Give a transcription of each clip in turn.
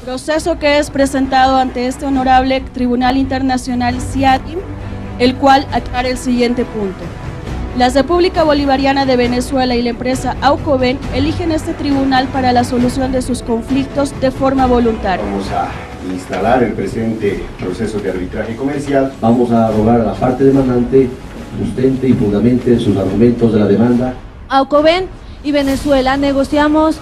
proceso que es presentado ante este honorable Tribunal Internacional CIADI, el cual aclara el siguiente punto. La República Bolivariana de Venezuela y la empresa Aucoven eligen este tribunal para la solución de sus conflictos de forma voluntaria. Vamos a instalar el presente proceso de arbitraje comercial. Vamos a rogar a la parte demandante sustente y fundamente sus argumentos de la demanda. Aucoven y Venezuela negociamos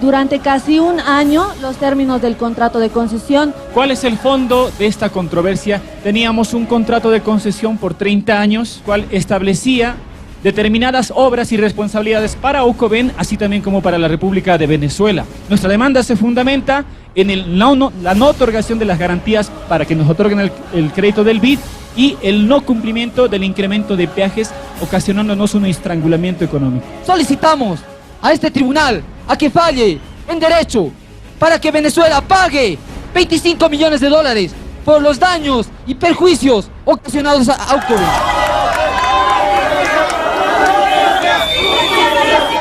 durante casi un año los términos del contrato de concesión. ¿Cuál es el fondo de esta controversia? Teníamos un contrato de concesión por 30 años, cual establecía determinadas obras y responsabilidades para Aucoven, así también como para la República de Venezuela. Nuestra demanda se fundamenta en la no otorgación de las garantías para que nos otorguen el crédito del BID y el no cumplimiento del incremento de peajes, ocasionándonos un estrangulamiento económico. Solicitamos a este tribunal a que falle en derecho para que Venezuela pague 25 millones de dólares por los daños y perjuicios ocasionados a Aucoven.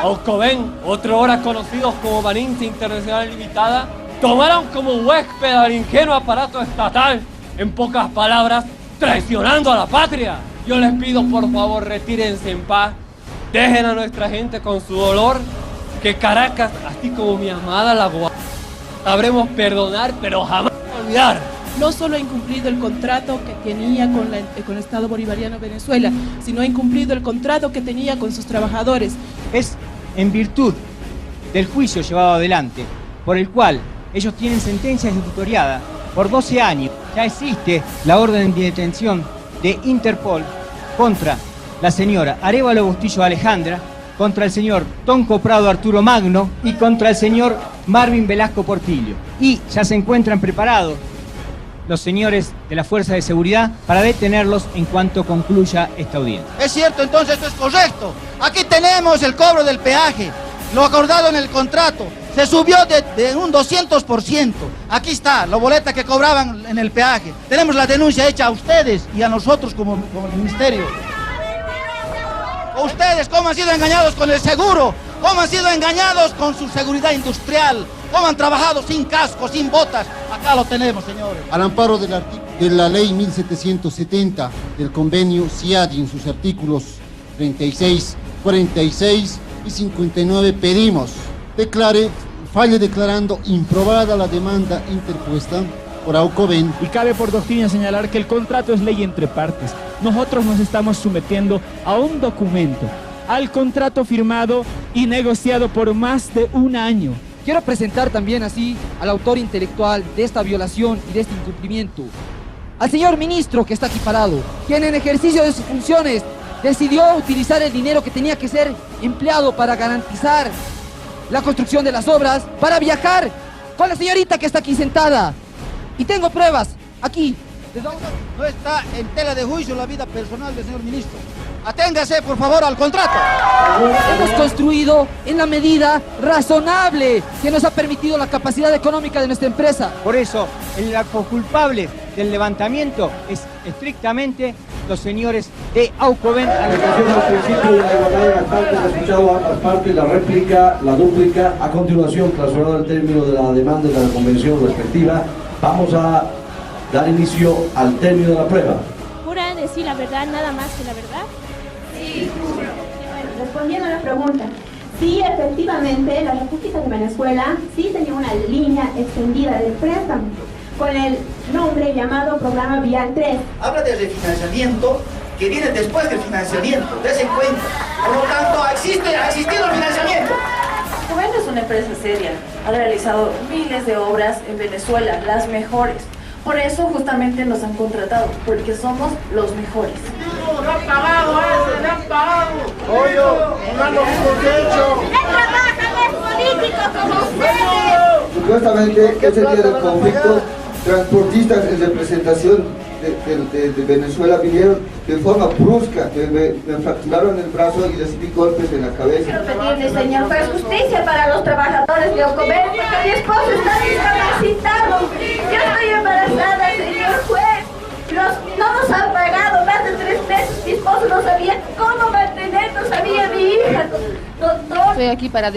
Aucoven, otrora conocidos como Baninza Internacional Limitada, tomaron como huésped al ingenuo aparato estatal, en pocas palabras, traicionando a la patria. Yo les pido por favor retírense en paz, dejen a nuestra gente con su dolor, que Caracas, así como mi amada La Guajira, sabremos perdonar pero jamás olvidar. No solo ha incumplido el contrato que tenía con el Estado Bolivariano de Venezuela, sino ha incumplido el contrato que tenía con sus trabajadores. Es en virtud del juicio llevado adelante, por el cual ellos tienen sentencia ejecutoriada por 12 años. Ya existe la orden de detención de Interpol contra la señora Arévalo Bustillo Alejandra, contra el señor Tonco Prado Arturo Magno y contra el señor Marvin Velasco Portillo. Y ya se encuentran preparados los señores de la Fuerza de Seguridad para detenerlos en cuanto concluya esta audiencia. Es cierto, entonces esto es correcto. Aquí tenemos el cobro del peaje, lo acordado en el contrato. Se subió de un 200%. Aquí está, la boleta que cobraban en el peaje. Tenemos la denuncia hecha a ustedes y a nosotros como ministerio. Ustedes, ¿cómo han sido engañados con el seguro? ¿Cómo han sido engañados con su seguridad industrial? ¿Cómo han trabajado sin casco, sin botas? Acá lo tenemos, señores. Al amparo de la ley 1770 del convenio CIADI en sus artículos 36, 46 y 59 pedimos falle declarando improbada la demanda interpuesta por Aucoven. Y cabe por doctrina señalar que el contrato es ley entre partes. Nosotros nos estamos sometiendo a un documento, al contrato firmado y negociado por más de un año. Quiero presentar también así al autor intelectual de esta violación y de este incumplimiento, al señor ministro que está aquí parado, quien en ejercicio de sus funciones decidió utilizar el dinero que tenía que ser empleado para garantizar la construcción de las obras, para viajar con la señorita que está aquí sentada. Y tengo pruebas aquí. No está en tela de juicio la vida personal del señor ministro. Aténgase, por favor, al contrato. Hemos construido en la medida razonable que nos ha permitido la capacidad económica de nuestra empresa. Por eso, el culpable del levantamiento es estrictamente los señores de Aucoven. La aplicación del principio de la igualdad de las partes, ha escuchado a ambas partes, la réplica, la dúplica. A continuación, transformado el término de la demanda y de la convención respectiva, vamos a dar inicio al término de la prueba. ¿Jura decir la verdad, nada más que la verdad? Sí. Respondiendo a la pregunta, sí, efectivamente, la República de Venezuela sí tenía una línea extendida de préstamo con el nombre llamado Programa Vial 3. Habla de refinanciamiento que viene después del financiamiento, dése cuenta. Por lo tanto, ha existido el financiamiento. Aucoven es una empresa seria, ha realizado miles de obras en Venezuela, las mejores. Por eso justamente nos han contratado, porque somos los mejores. ¡No han pagado ese! ¡No han pagado! ¡Oye! ¡No han hecho! ¡No trabajan es político como ustedes! Supuestamente ese día del conflicto, transportistas en representación de Venezuela vinieron de forma brusca, me fracturaron el brazo y recibí golpes en la cabeza. Quiero pedirle, señor juez, justicia para los trabajadores de Aucoven, porque mi esposo está discapacitado. Yo estoy embarazada, señor juez. No nos han pagado más de 3 meses, mi esposo no sabía cómo mantener, no sabía mi hija, doctor. Estoy aquí para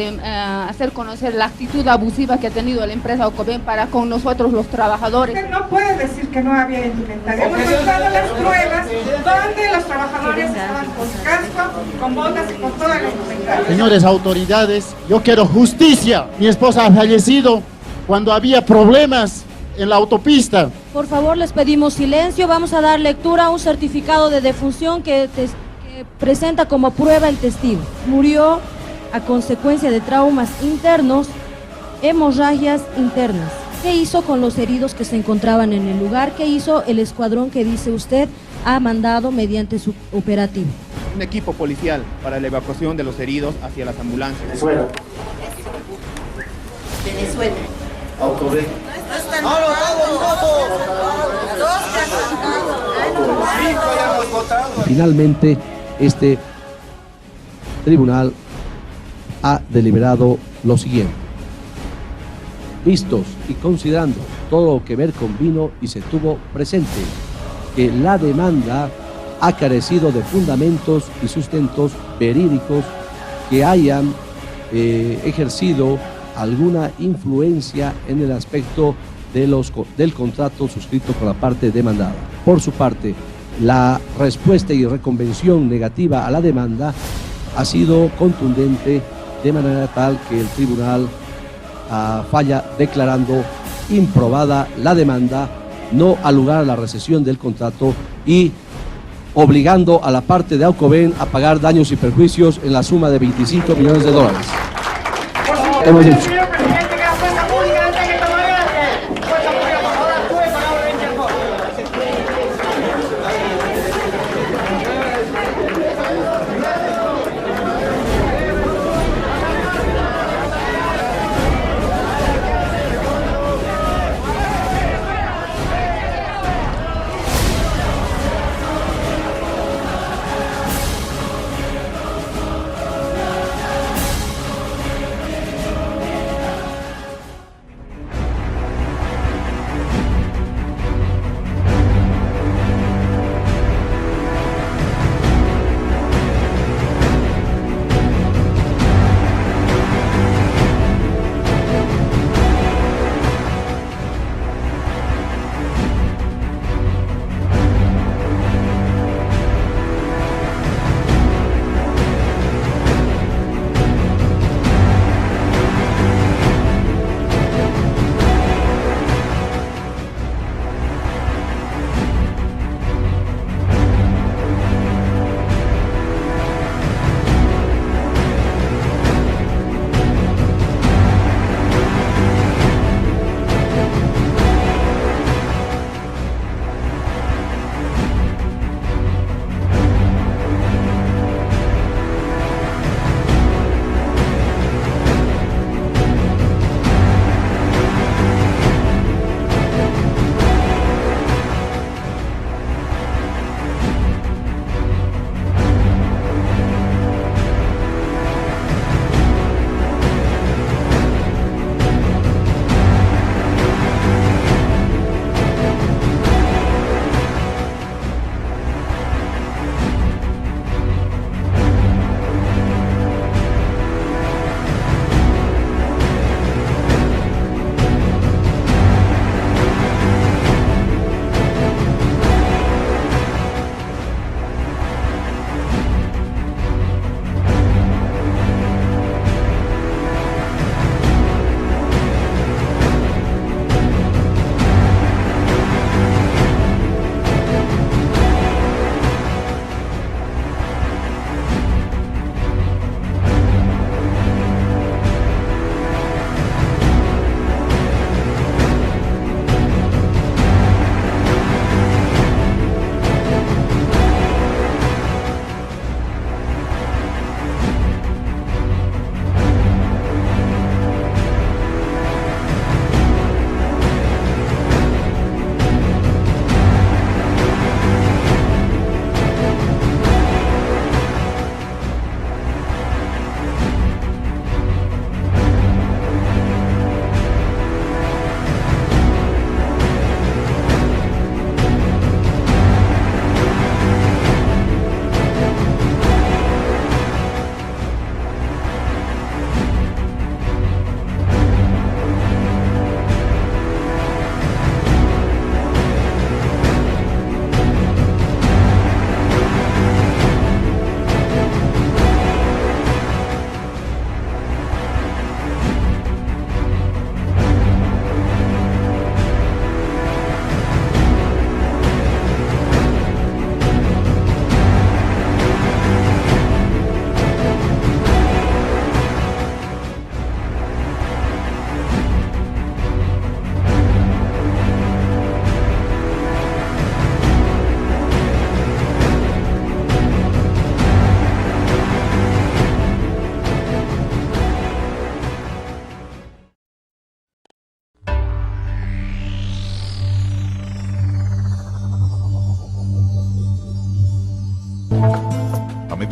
hacer conocer la actitud abusiva que ha tenido la empresa Ocoven para con nosotros los trabajadores. Usted no puede decir que no había indumentaria. Hemos mostrado las pruebas donde los trabajadores estaban con casco, con botas y con toda la indumentaria. Señores autoridades, yo quiero justicia. Mi esposa ha fallecido cuando había problemas en la autopista. Por favor, les pedimos silencio. Vamos a dar lectura a un certificado de defunción que presenta como prueba el testigo. Murió a consecuencia de traumas internos, hemorragias internas. ¿Qué hizo con los heridos que se encontraban en el lugar? ¿Qué hizo el escuadrón que dice usted ha mandado mediante su operativo? Un equipo policial para la evacuación de los heridos hacia las ambulancias. Venezuela. Venezuela. Autoven. Finalmente, este tribunal ha deliberado lo siguiente. Vistos y considerando todo lo que ver con vino y se tuvo presente que la demanda ha carecido de fundamentos y sustentos verídicos que hayan ejercido alguna influencia en el aspecto del contrato suscrito con la parte demandada. Por su parte, la respuesta y reconvención negativa a la demanda ha sido contundente, de manera tal que el tribunal falla declarando improbada la demanda, no al lugar a la recesión del contrato y obligando a la parte de Ocoven a pagar daños y perjuicios en la suma de $25 millones. Hemos dicho.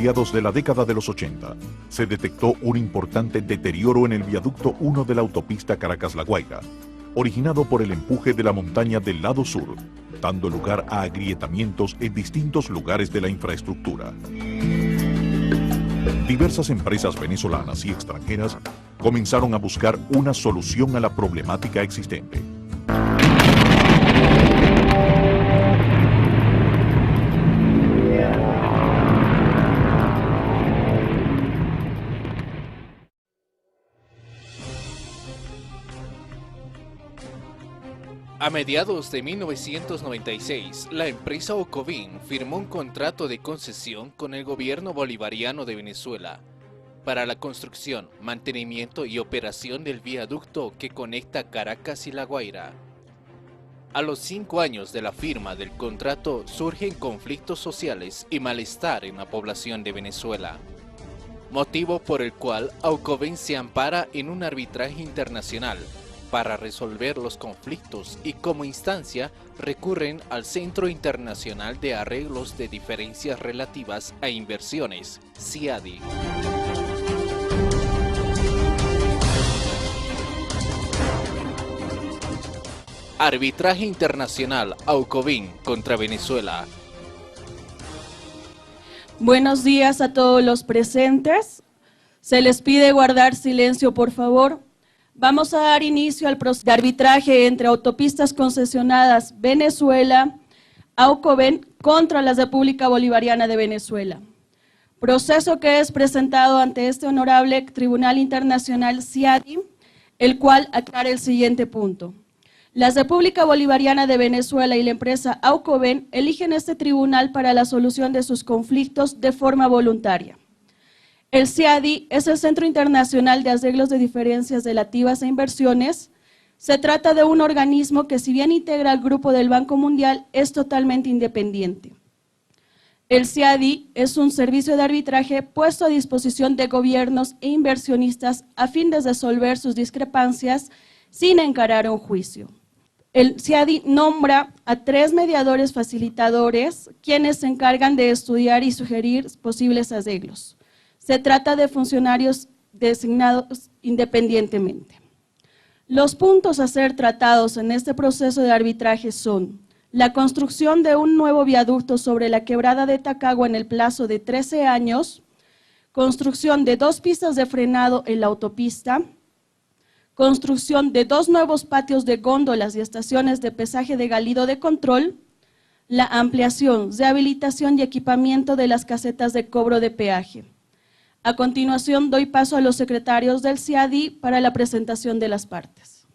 mediados de la década de los 80, se detectó un importante deterioro en el viaducto 1 de la autopista Caracas-La Guaira, originado por el empuje de la montaña del lado sur, dando lugar a agrietamientos en distintos lugares de la infraestructura. Diversas empresas venezolanas y extranjeras comenzaron a buscar una solución a la problemática existente. A mediados de 1996, la empresa Ocovin firmó un contrato de concesión con el gobierno bolivariano de Venezuela para la construcción, mantenimiento y operación del viaducto que conecta Caracas y La Guaira. A los 5 años de la firma del contrato surgen conflictos sociales y malestar en la población de Venezuela, motivo por el cual Ocovin se ampara en un arbitraje internacional para resolver los conflictos y como instancia recurren al Centro Internacional de Arreglos de Diferencias Relativas a Inversiones, CIADI. Arbitraje Internacional Ocovin contra Venezuela. Buenos días a todos los presentes. Se les pide guardar silencio, por favor. Vamos a dar inicio al proceso de arbitraje entre Autopistas Concesionadas Venezuela, Ocovin, contra la República Bolivariana de Venezuela. Proceso que es presentado ante este honorable Tribunal Internacional CIADI, el cual aclara el siguiente punto. La República Bolivariana de Venezuela y la empresa Ocovin eligen este tribunal para la solución de sus conflictos de forma voluntaria. El CIADI es el Centro Internacional de Arreglos de Diferencias Relativas a Inversiones. Se trata de un organismo que, si bien integra al Grupo del Banco Mundial, es totalmente independiente. El CIADI es un servicio de arbitraje puesto a disposición de gobiernos e inversionistas a fin de resolver sus discrepancias sin encarar un juicio. El CIADI nombra a 3 mediadores facilitadores, quienes se encargan de estudiar y sugerir posibles arreglos. Se trata de funcionarios designados independientemente. Los puntos a ser tratados en este proceso de arbitraje son la construcción de un nuevo viaducto sobre la quebrada de Tacagua en el plazo de 13 años, construcción de 2 pistas de frenado en la autopista, construcción de 2 nuevos patios de góndolas y estaciones de pesaje de galido de control, la ampliación, rehabilitación y equipamiento de las casetas de cobro de peaje. A continuación, doy paso a los secretarios del CIADI para la presentación de las partes.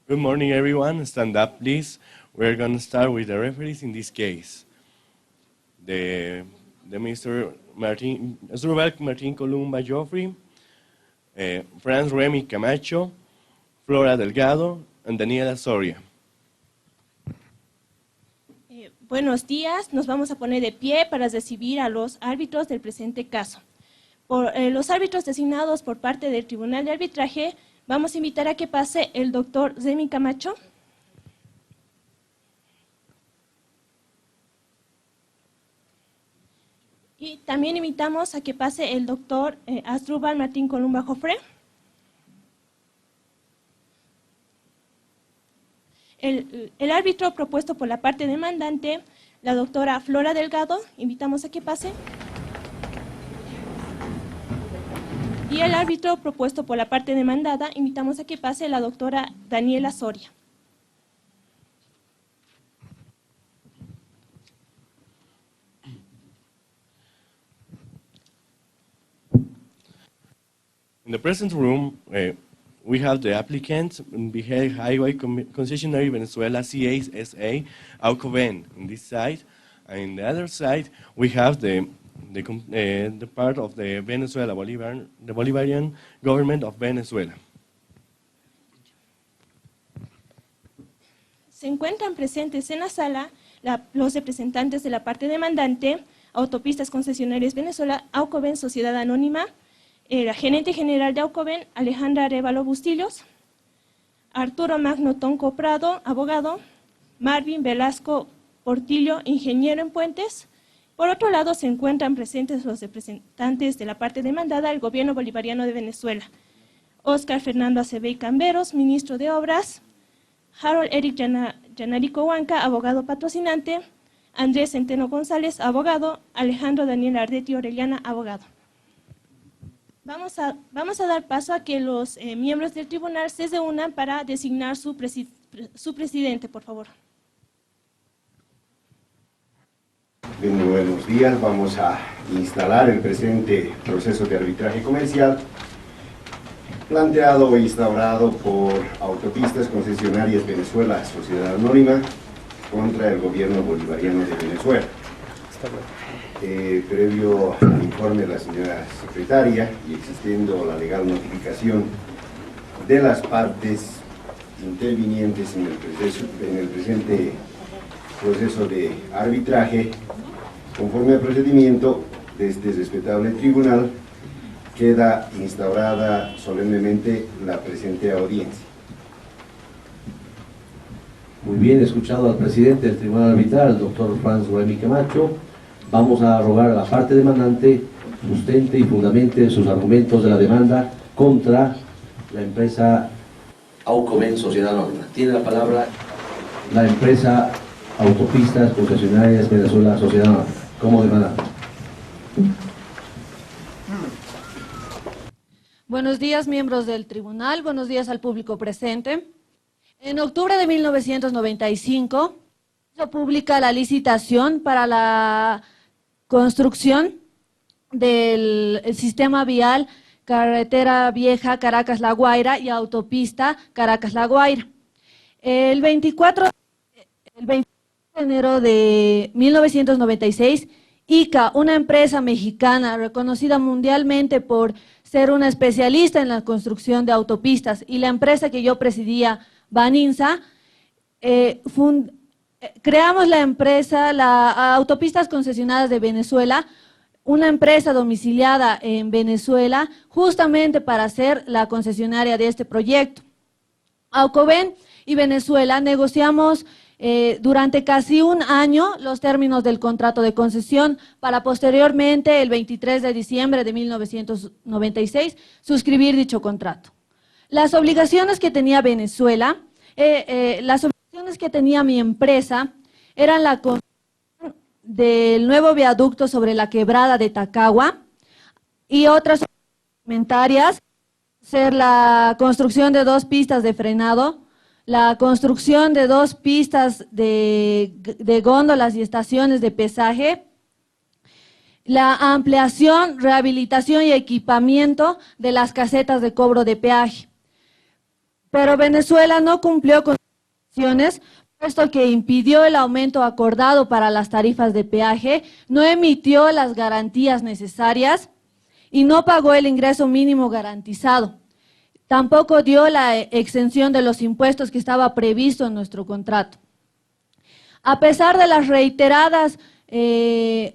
Good morning, everyone. Stand up, please. We're going to start with the referees in this case. The Mr. Martin, Asdrubal Martín Columba Joffrey, Franz Remy Camacho, Flora Delgado, and Daniela Soria. Buenos días, nos vamos a poner de pie para recibir a los árbitros del presente caso. Por los árbitros designados por parte del Tribunal de Arbitraje, vamos a invitar a que pase el doctor Remy Camacho. Y también invitamos a que pase el doctor Asdrubal Martín Columba Joffre. El árbitro propuesto por la parte demandante, la doctora Flora Delgado, invitamos a que pase. Y el árbitro propuesto por la parte demandada, invitamos a que pase la doctora Daniela Soria. In the present room, we have the applicant, Vijay Highway Concessionary Venezuela CASA, Ocovin, in this side. And in the other side, we have the part of the Venezuela the Bolivarian government of Venezuela. Se encuentran presentes en la sala los representantes de la parte demandante, Autopistas Concesionarias Venezuela, Ocovin Sociedad Anónima, la gerente general de Ocovin, Alejandra Arévalo Bustillos, Arturo Magno Tonco Prado, abogado, Marvin Velasco Portillo, ingeniero en puentes. Por otro lado, se encuentran presentes los representantes de la parte demandada, el gobierno bolivariano de Venezuela. Óscar Fernando Acebey Camberos, ministro de Obras. Harold Eric Yanarico Huanca, abogado patrocinante. Andrés Centeno González, abogado. Alejandro Daniel Ardetti Orellana, abogado. Vamos a dar paso a que los miembros del tribunal se reúnan para designar su presidente, por favor. Bien, buenos días. Vamos a instalar el presente proceso de arbitraje comercial planteado e instaurado por Autopistas Concesionarias Venezuela, Sociedad Anónima, contra el gobierno bolivariano de Venezuela. Previo al informe de la señora secretaria y existiendo la legal notificación de las partes intervinientes en el presente proceso de arbitraje, conforme al procedimiento de este respetable tribunal, queda instaurada solemnemente la presente audiencia. Muy bien, escuchado al presidente del Tribunal Arbitral, el doctor Franz Remy Camacho, vamos a rogar a la parte demandante sustente y fundamente sus argumentos de la demanda contra la empresa Aucoven Sociedad Anónima. Tiene la palabra la empresa Autopistas Concesionarias Venezuela Sociedad Anónima, como demandante. Buenos días, miembros del tribunal, buenos días al público presente. En octubre de 1995 se publica la licitación para la construcción del sistema vial Carretera Vieja Caracas-La Guaira y autopista Caracas-La Guaira. El 24 de enero de 1996, ICA, una empresa mexicana reconocida mundialmente por ser una especialista en la construcción de autopistas, y la empresa que yo presidía, Baninsa, creamos la empresa, la Autopistas Concesionadas de Venezuela, una empresa domiciliada en Venezuela, justamente para ser la concesionaria de este proyecto. Aucoven y Venezuela negociamos durante casi un año los términos del contrato de concesión para posteriormente, el 23 de diciembre de 1996, suscribir dicho contrato. Las obligaciones que tenía Venezuela, las obligaciones que tenía mi empresa eran la construcción del nuevo viaducto sobre la quebrada de Tacagua y otras complementarias, ser la construcción de 2 pistas de frenado, la construcción de 2 pistas de góndolas y estaciones de pesaje, la ampliación, rehabilitación y equipamiento de las casetas de cobro de peaje. Pero Venezuela no cumplió con las condiciones, puesto que impidió el aumento acordado para las tarifas de peaje, no emitió las garantías necesarias y no pagó el ingreso mínimo garantizado. Tampoco dio la exención de los impuestos que estaba previsto en nuestro contrato. A pesar de las reiteradas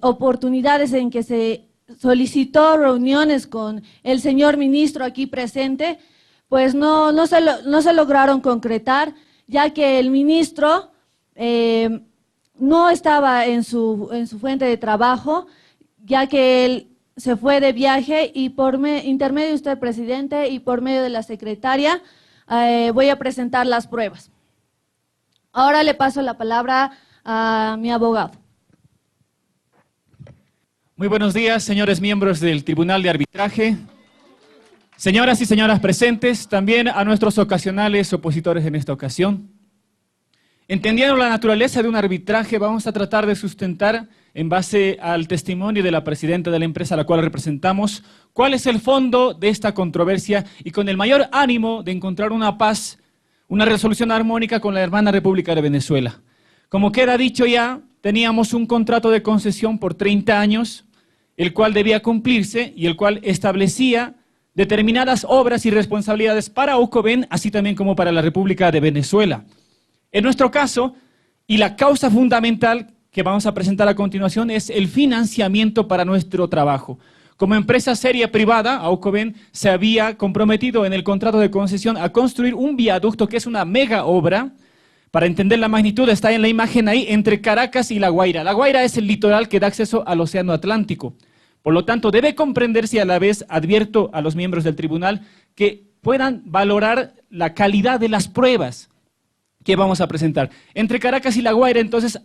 oportunidades en que se solicitó reuniones con el señor ministro aquí presente, pues no se lograron concretar, ya que el ministro no estaba en su fuente de trabajo, ya que él se fue de viaje, y por intermedio de usted, presidente, y por medio de la secretaria, voy a presentar las pruebas. Ahora le paso la palabra a mi abogado. Muy buenos días, señores miembros del Tribunal de Arbitraje, señoras y señoras presentes, también a nuestros ocasionales opositores en esta ocasión. Entendiendo la naturaleza de un arbitraje, vamos a tratar de sustentar, en base al testimonio de la presidenta de la empresa a la cual representamos, cuál es el fondo de esta controversia, y con el mayor ánimo de encontrar una paz, una resolución armónica con la hermana República de Venezuela. Como queda dicho ya, teníamos un contrato de concesión por 30 años, el cual debía cumplirse y el cual establecía determinadas obras y responsabilidades para Aucoven, así también como para la República de Venezuela. En nuestro caso, y la causa fundamental que vamos a presentar a continuación, es el financiamiento para nuestro trabajo. Como empresa seria privada, Aucoven se había comprometido en el contrato de concesión a construir un viaducto que es una mega obra Para entender la magnitud, está en la imagen ahí, entre Caracas y La Guaira. La Guaira es el litoral que da acceso al Océano Atlántico. Por lo tanto, debe comprenderse y a la vez advierto a los miembros del tribunal que puedan valorar la calidad de las pruebas que vamos a presentar. Entre Caracas y La Guaira, entonces,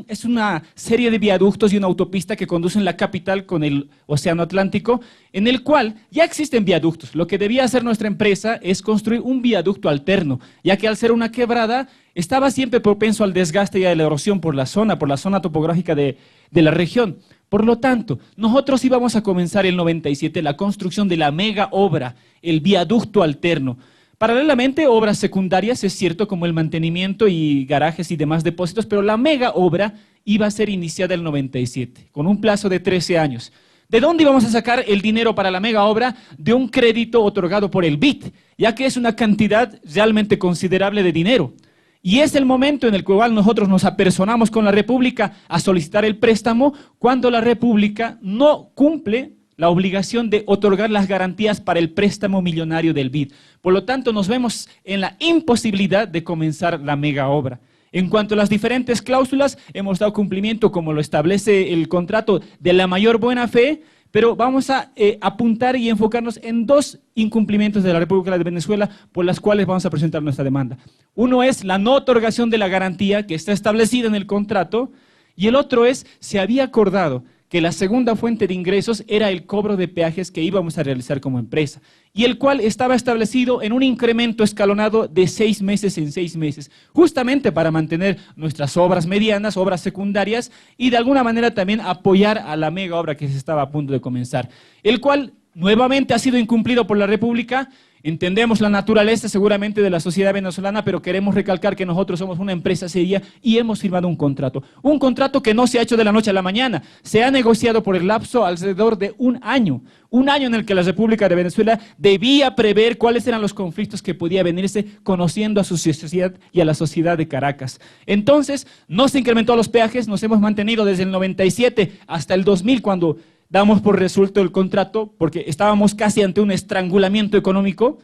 es una serie de viaductos y una autopista que conducen la capital con el Océano Atlántico, en el cual ya existen viaductos. Lo que debía hacer nuestra empresa es construir un viaducto alterno, ya que al ser una quebrada, estaba siempre propenso al desgaste y a la erosión por la zona topográfica de la región. Por lo tanto, nosotros íbamos a comenzar el 97 la construcción de la mega obra, el viaducto alterno. Paralelamente, obras secundarias, es cierto, como el mantenimiento y garajes y demás depósitos, pero la mega obra iba a ser iniciada el 97, con un plazo de 13 años. ¿De dónde íbamos a sacar el dinero para la mega obra? De un crédito otorgado por el BID, ya que es una cantidad realmente considerable de dinero. Y es el momento en el cual nosotros nos apersonamos con la República a solicitar el préstamo cuando la República no cumple la obligación de otorgar las garantías para el préstamo millonario del BID. Por lo tanto, nos vemos en la imposibilidad de comenzar la mega obra. En cuanto a las diferentes cláusulas, hemos dado cumplimiento, como lo establece el contrato, de la mayor buena fe, pero vamos a apuntar y enfocarnos en dos incumplimientos de la República de Venezuela por las cuales vamos a presentar nuestra demanda. Uno es la no otorgación de la garantía que está establecida en el contrato, y el otro es, se había acordado que la segunda fuente de ingresos era el cobro de peajes que íbamos a realizar como empresa, y el cual estaba establecido en un incremento escalonado de 6 meses en 6 meses, justamente para mantener nuestras obras medianas, obras secundarias, y de alguna manera también apoyar a la mega obra que se estaba a punto de comenzar, el cual nuevamente ha sido incumplido por la República. Entendemos la naturaleza seguramente de la sociedad venezolana, pero queremos recalcar que nosotros somos una empresa seria y hemos firmado un contrato que no se ha hecho de la noche a la mañana, se ha negociado por el lapso alrededor de un año en el que la República de Venezuela debía prever cuáles eran los conflictos que podía venirse, conociendo a su sociedad y a la sociedad de Caracas. Entonces, no se incrementó los peajes, nos hemos mantenido desde el 97 hasta el 2000, cuando damos por resuelto el contrato, porque estábamos casi ante un estrangulamiento económico.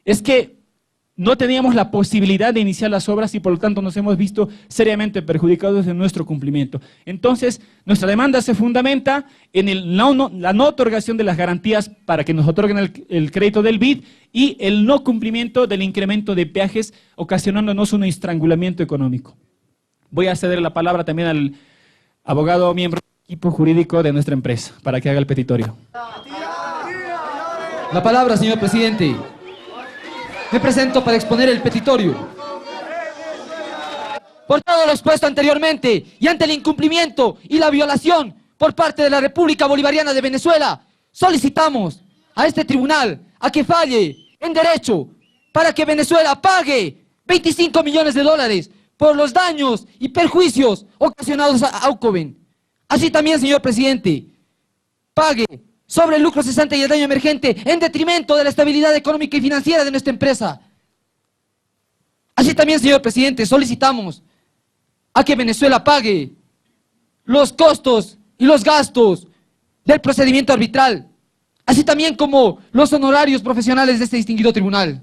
Es que no teníamos la posibilidad de iniciar las obras y por lo tanto nos hemos visto seriamente perjudicados en nuestro cumplimiento. Entonces, nuestra demanda se fundamenta en la no otorgación de las garantías para que nos otorguen el crédito del BID y el no cumplimiento del incremento de peajes, ocasionándonos un estrangulamiento económico. Voy a ceder la palabra también al abogado miembro equipo jurídico de nuestra empresa, para que haga el petitorio. La palabra, señor presidente. Me presento para exponer el petitorio. Por todo lo expuesto anteriormente y ante el incumplimiento y la violación por parte de la República Bolivariana de Venezuela, solicitamos a este tribunal a que falle en derecho para que Venezuela pague 25 millones de dólares por los daños y perjuicios ocasionados a Aucoven. Así también, señor presidente, pague sobre el lucro cesante y el daño emergente en detrimento de la estabilidad económica y financiera de nuestra empresa. Así también, señor presidente, solicitamos a que Venezuela pague los costos y los gastos del procedimiento arbitral, así también como los honorarios profesionales de este distinguido tribunal.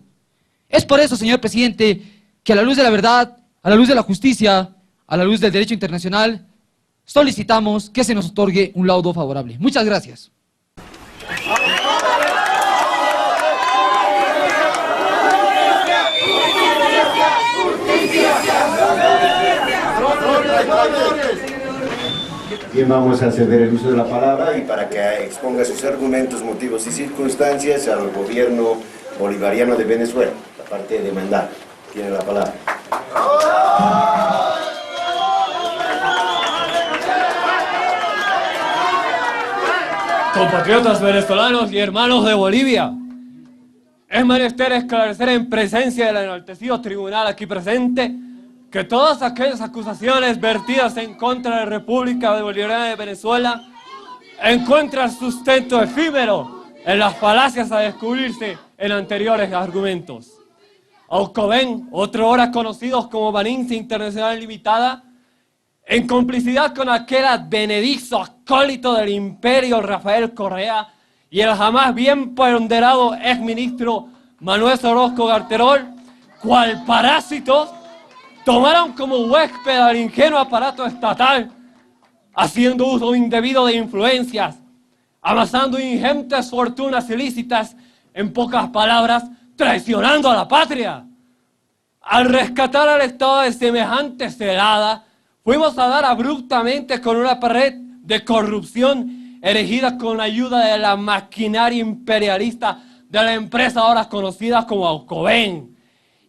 Es por eso, señor presidente, que a la luz de la verdad, a la luz de la justicia, a la luz del derecho internacional, solicitamos que se nos otorgue un laudo favorable. Muchas gracias. Bien, vamos a ceder el uso de la palabra y para que exponga sus argumentos, motivos y circunstancias al gobierno bolivariano de Venezuela, la parte demandada. Tiene la palabra. Compatriotas venezolanos y hermanos de Bolivia, es menester esclarecer en presencia del enaltecido tribunal aquí presente que todas aquellas acusaciones vertidas en contra de la República Bolivariana de Venezuela encuentran sustento efímero en las falacias a descubrirse en anteriores argumentos. Aucoven, otro ahora conocidos como Baninza Internacional Limitada, en complicidad con aquel advenedizo acólito del imperio Rafael Correa y el jamás bien ponderado exministro Manuel Orozco Garterol, cual parásitos, tomaron como huésped al ingenuo aparato estatal, haciendo uso indebido de influencias, amasando ingentes fortunas ilícitas, en pocas palabras, traicionando a la patria. Al rescatar al Estado de semejante celada, fuimos a dar abruptamente con una pared de corrupción erigida con la ayuda de la maquinaria imperialista de la empresa ahora conocida como Aucoben.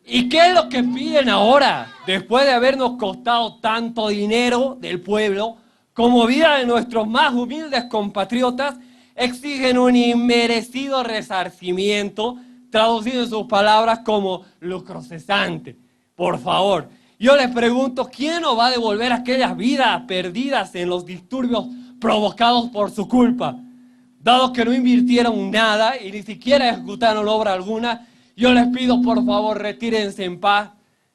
¿Y qué es lo que piden ahora? Después de habernos costado tanto dinero del pueblo, como vida de nuestros más humildes compatriotas, exigen un inmerecido resarcimiento, traducido en sus palabras como lucro cesante. Por favor, yo les pregunto, ¿quién nos va a devolver aquellas vidas perdidas en los disturbios provocados por su culpa? Dado que no invirtieron nada y ni siquiera ejecutaron obra alguna, yo les pido por favor retírense en paz,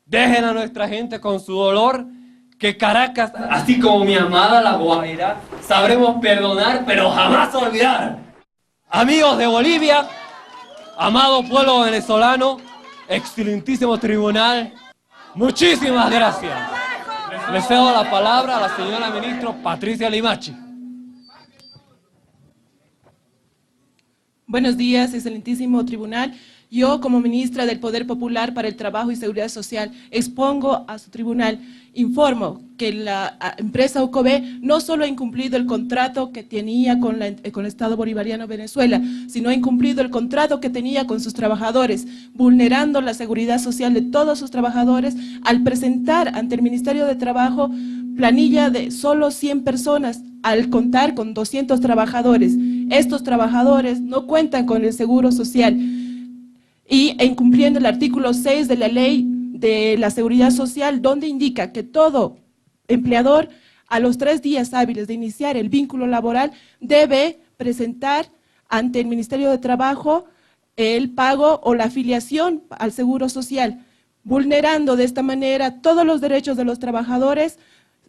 dejen a nuestra gente con su dolor, que Caracas, así como mi amada La Guaira, sabremos perdonar pero jamás olvidar. Amigos de Bolivia, amado pueblo venezolano, excelentísimo tribunal, muchísimas gracias. Le cedo la palabra a la señora ministra Patricia Limachi. Buenos días, excelentísimo tribunal. Yo, como ministra del Poder Popular para el Trabajo y Seguridad Social, expongo a su tribunal, informo que la empresa Aucoben no solo ha incumplido el contrato que tenía con el Estado Bolivariano de Venezuela, sino ha incumplido el contrato que tenía con sus trabajadores, vulnerando la seguridad social de todos sus trabajadores al presentar ante el Ministerio de Trabajo planilla de solo 100 personas, al contar con 200 trabajadores. Estos trabajadores no cuentan con el seguro social, y incumpliendo el artículo 6 de la Ley de la Seguridad Social, donde indica que todo empleador a los 3 días hábiles de iniciar el vínculo laboral debe presentar ante el Ministerio de Trabajo el pago o la afiliación al Seguro Social, vulnerando de esta manera todos los derechos de los trabajadores.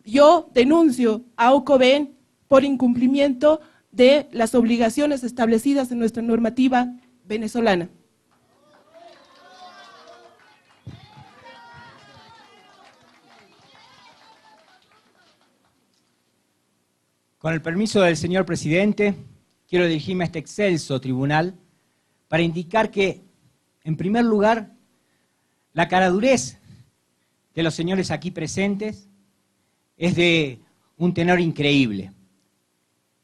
Yo denuncio a Aucoben por incumplimiento de las obligaciones establecidas en nuestra normativa venezolana. Con el permiso del señor presidente, quiero dirigirme a este excelso tribunal para indicar que, en primer lugar, la caradurez de los señores aquí presentes es de un tenor increíble.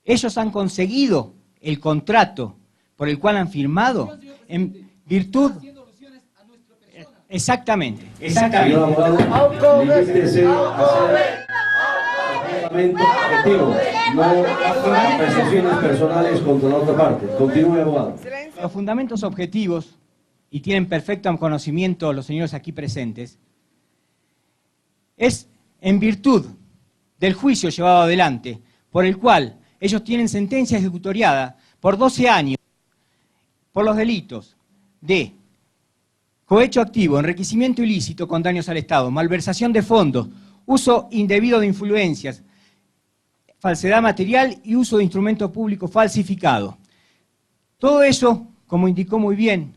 Ellos han conseguido el contrato por el cual han firmado en virtud... Exactamente. Señor abogado, limítese a hacer objetivo, no apreciaciones personales contra la otra parte. Continúe, abogado. Los fundamentos objetivos, y tienen perfecto conocimiento los señores aquí presentes, es en virtud del juicio llevado adelante, por el cual ellos tienen sentencia ejecutoriada por 12 años por los delitos de cohecho activo, enriquecimiento ilícito con daños al Estado, malversación de fondos, uso indebido de influencias, falsedad material y uso de instrumento público falsificado. Todo eso, como indicó muy bien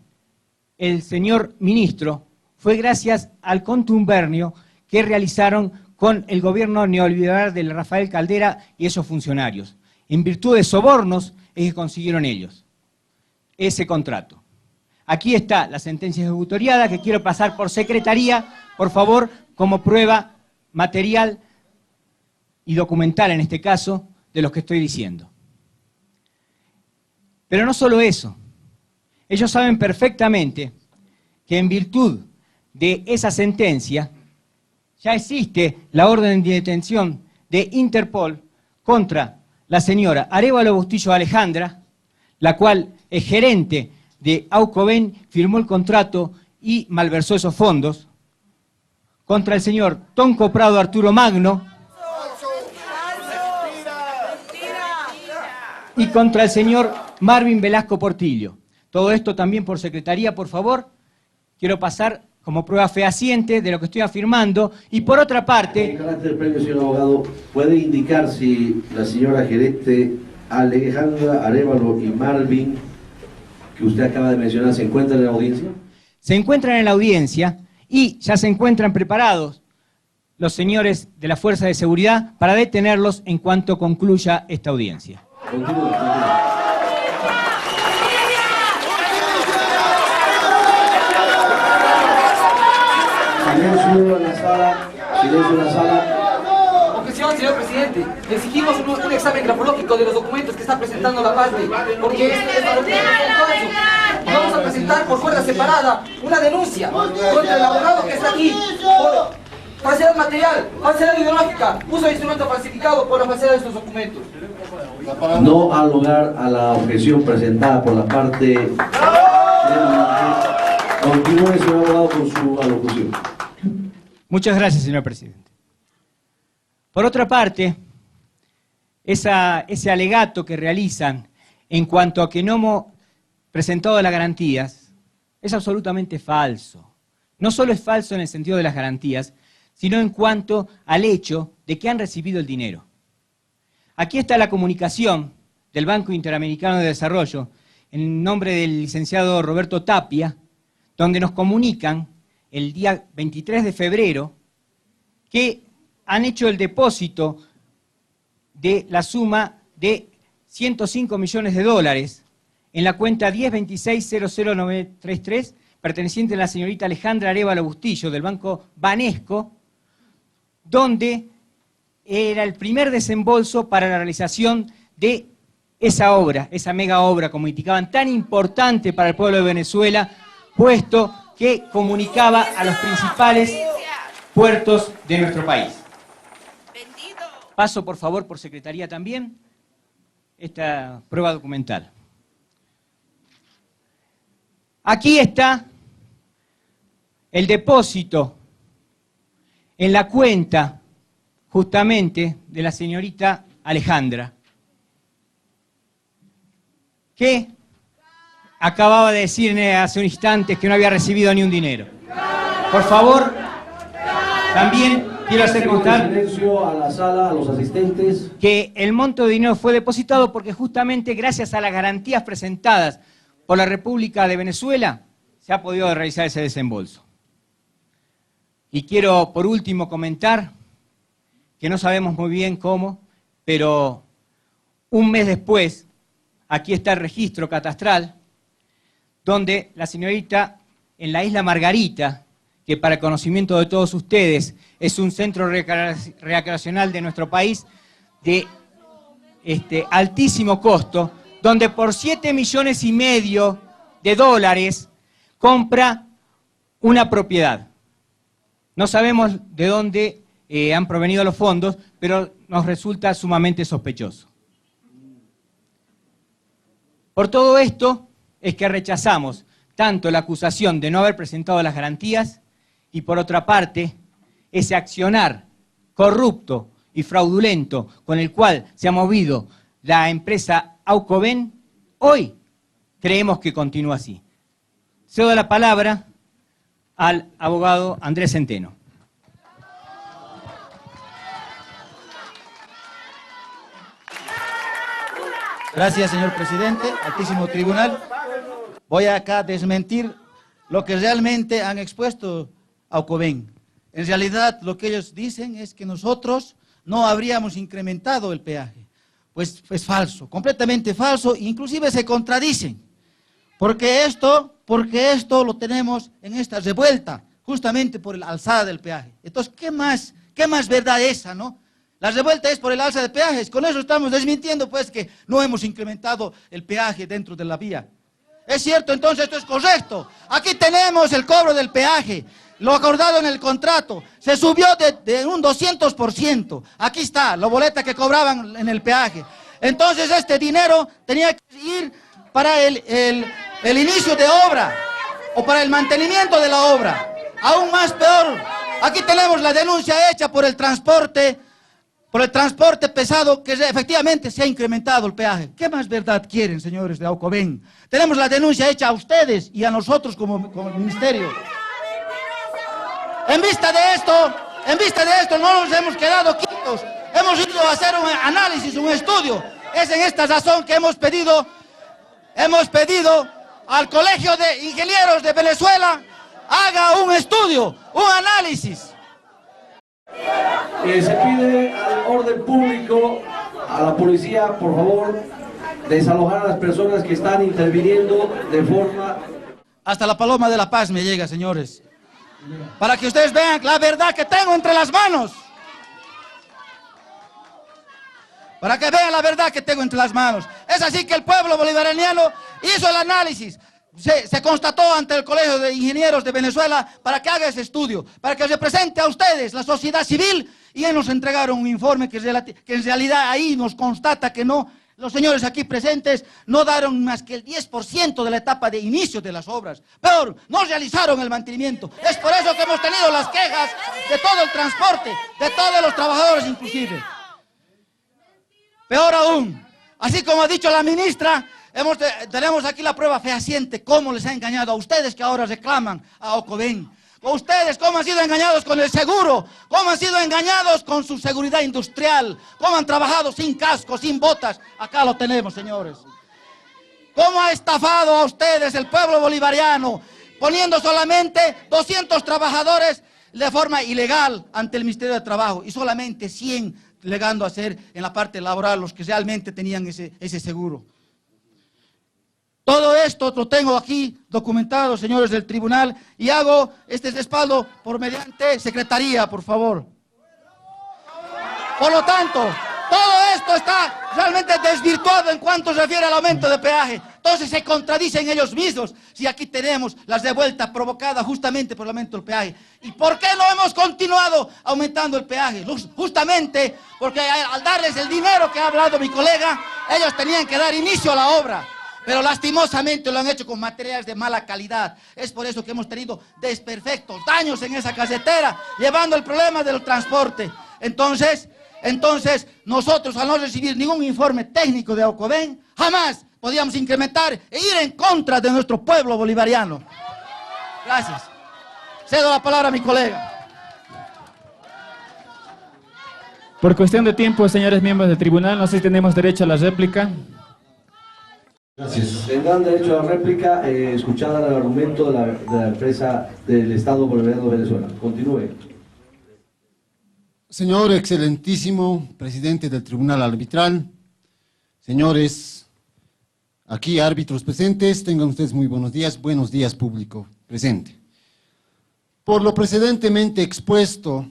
el señor ministro, fue gracias al contubernio que realizaron con el gobierno neoliberal de Rafael Caldera y esos funcionarios. En virtud de sobornos es que consiguieron ellos ese contrato. Aquí está la sentencia ejecutoriada que quiero pasar por secretaría, por favor, como prueba material y documental en este caso de lo que estoy diciendo. Pero no solo eso, ellos saben perfectamente que en virtud de esa sentencia ya existe la orden de detención de Interpol contra la señora Arévalo Bustillo Alejandra, la cual es gerente de Aucoben, firmó el contrato y malversó esos fondos, contra el señor Tonco Prado Arturo Magno y contra el señor Marvin Velasco Portillo. Todo esto también por secretaría, por favor. Quiero pasar como prueba fehaciente de lo que estoy afirmando. Y por otra parte... En carácter previo, señor abogado, ¿puede indicar si la señora gerente Alejandra Arévalo y Marvin, que usted acaba de mencionar, se encuentran en la audiencia? Se encuentran en la audiencia y ya se encuentran preparados los señores de la Fuerza de Seguridad para detenerlos en cuanto concluya esta audiencia. Silencio en la sala, silencio en la sala. Objeción, señor presidente. Exigimos un examen grafológico de los documentos que está presentando la parte, porque esta documento es falso. Y vamos a presentar por cuerda separada una denuncia contra el abogado que está aquí por falsedad material, falsedad ideológica, uso de instrumento falsificado por la falsedad de estos documentos. No al lugar a la objeción presentada por la parte de Continúe, señor abogado, con su alocución. Muchas gracias, señor presidente. Por otra parte, ese alegato que realizan en cuanto a que no hemos presentado las garantías es absolutamente falso. No solo es falso en el sentido de las garantías, sino en cuanto al hecho de que han recibido el dinero. Aquí está la comunicación del Banco Interamericano de Desarrollo, en nombre del licenciado Roberto Tapia, donde nos comunican el día 23 de febrero que han hecho el depósito de la suma de 105 millones de dólares en la cuenta 1026-00933, perteneciente a la señorita Alejandra Arévalo Bustillo, del Banco Banesco, donde era el primer desembolso para la realización de esa obra, esa mega obra, como indicaban, tan importante para el pueblo de Venezuela, puesto que comunicaba a los principales puertos de nuestro país. Paso, por favor, por secretaría también, esta prueba documental. Aquí está el depósito en la cuenta, justamente, de la señorita Alejandra, que acababa de decir hace un instante que no había recibido ni un dinero. Por favor, también quiero hacer constar silencio a la sala, a los asistentes, que el monto de dinero fue depositado porque justamente gracias a las garantías presentadas por la República de Venezuela se ha podido realizar ese desembolso. Y quiero por último comentar que no sabemos muy bien cómo, pero un mes después, aquí está el registro catastral, donde la señorita en la isla Margarita, que para el conocimiento de todos ustedes es un centro recreacional de nuestro país de altísimo costo, donde por 7,5 millones de dólares compra una propiedad. No sabemos de dónde han provenido los fondos, pero nos resulta sumamente sospechoso. Por todo esto es que rechazamos tanto la acusación de no haber presentado las garantías y por otra parte ese accionar corrupto y fraudulento con el cual se ha movido la empresa Aucoven, hoy creemos que continúa así. Cedo la palabra al abogado Andrés Centeno. Gracias, señor presidente, altísimo tribunal. Voy acá a desmentir lo que realmente han expuesto Aucoven. En realidad, lo que ellos dicen es que nosotros no habríamos incrementado el peaje. Pues es falso, completamente falso, inclusive se contradicen. Porque esto lo tenemos en esta revuelta, justamente por la alzada del peaje. Entonces, ¿qué más verdad esa, no? La revuelta es por el alza de peajes. Con eso estamos desmintiendo, pues, que no hemos incrementado el peaje dentro de la vía. Es cierto, entonces esto es correcto. Aquí tenemos el cobro del peaje, lo acordado en el contrato. Se subió de un 200%. Aquí está, la boleta que cobraban en el peaje. Entonces este dinero tenía que ir para el inicio de obra o para el mantenimiento de la obra. Aún más peor, aquí tenemos la denuncia hecha por el transporte pesado, que efectivamente se ha incrementado el peaje. ¿Qué más verdad quieren, señores de Aucoven? Tenemos la denuncia hecha a ustedes y a nosotros como ministerio. En vista de esto no nos hemos quedado quietos. Hemos ido a hacer un análisis, un estudio. Es en esta razón que hemos pedido al Colegio de Ingenieros de Venezuela haga un estudio, un análisis. Se pide al orden público, a la policía, por favor, desalojar a las personas que están interviniendo de forma... Hasta la paloma de la paz me llega, señores. Para que ustedes vean la verdad que tengo entre las manos. Para que vean la verdad que tengo entre las manos. Es así que el pueblo bolivariano hizo el análisis. Se constató ante el Colegio de Ingenieros de Venezuela para que haga ese estudio, para que represente a ustedes, la sociedad civil, y ellos nos entregaron un informe que en realidad ahí nos constata que no, los señores aquí presentes no daron más que el 10% de la etapa de inicio de las obras. Peor, no realizaron el mantenimiento. Es por eso que hemos tenido las quejas de todo el transporte, de todos los trabajadores inclusive. Peor aún, así como ha dicho la ministra, tenemos aquí la prueba fehaciente, cómo les ha engañado a ustedes que ahora reclaman a Ocoven. A ustedes, cómo han sido engañados con el seguro, cómo han sido engañados con su seguridad industrial, cómo han trabajado sin casco, sin botas. Acá lo tenemos, señores. Cómo ha estafado a ustedes el pueblo bolivariano, poniendo solamente 200 trabajadores de forma ilegal ante el Ministerio de Trabajo y solamente 100 legando a hacer en la parte laboral los que realmente tenían ese seguro. Todo esto lo tengo aquí documentado, señores del tribunal, y hago este respaldo por mediante secretaría, por favor. Por lo tanto, todo esto está realmente desvirtuado en cuanto se refiere al aumento de peaje. Entonces se contradicen ellos mismos si aquí tenemos la revuelta provocada justamente por el aumento del peaje. ¿Y por qué no hemos continuado aumentando el peaje? Justamente porque al darles el dinero que ha hablado mi colega, ellos tenían que dar inicio a la obra. Pero lastimosamente lo han hecho con materiales de mala calidad. Es por eso que hemos tenido desperfectos, daños en esa carretera, llevando el problema del transporte. Entonces, nosotros al no recibir ningún informe técnico de Ocoven, jamás podíamos incrementar e ir en contra de nuestro pueblo bolivariano. Gracias. Cedo la palabra a mi colega. Por cuestión de tiempo, señores miembros del tribunal, no sé si tenemos derecho a la réplica. Gracias. Tendrán derecho a la réplica, escuchada el argumento de la empresa del Estado Bolivariano de Venezuela. Continúe. Señor excelentísimo presidente del Tribunal Arbitral, señores, aquí árbitros presentes, tengan ustedes muy buenos días público presente. Por lo precedentemente expuesto,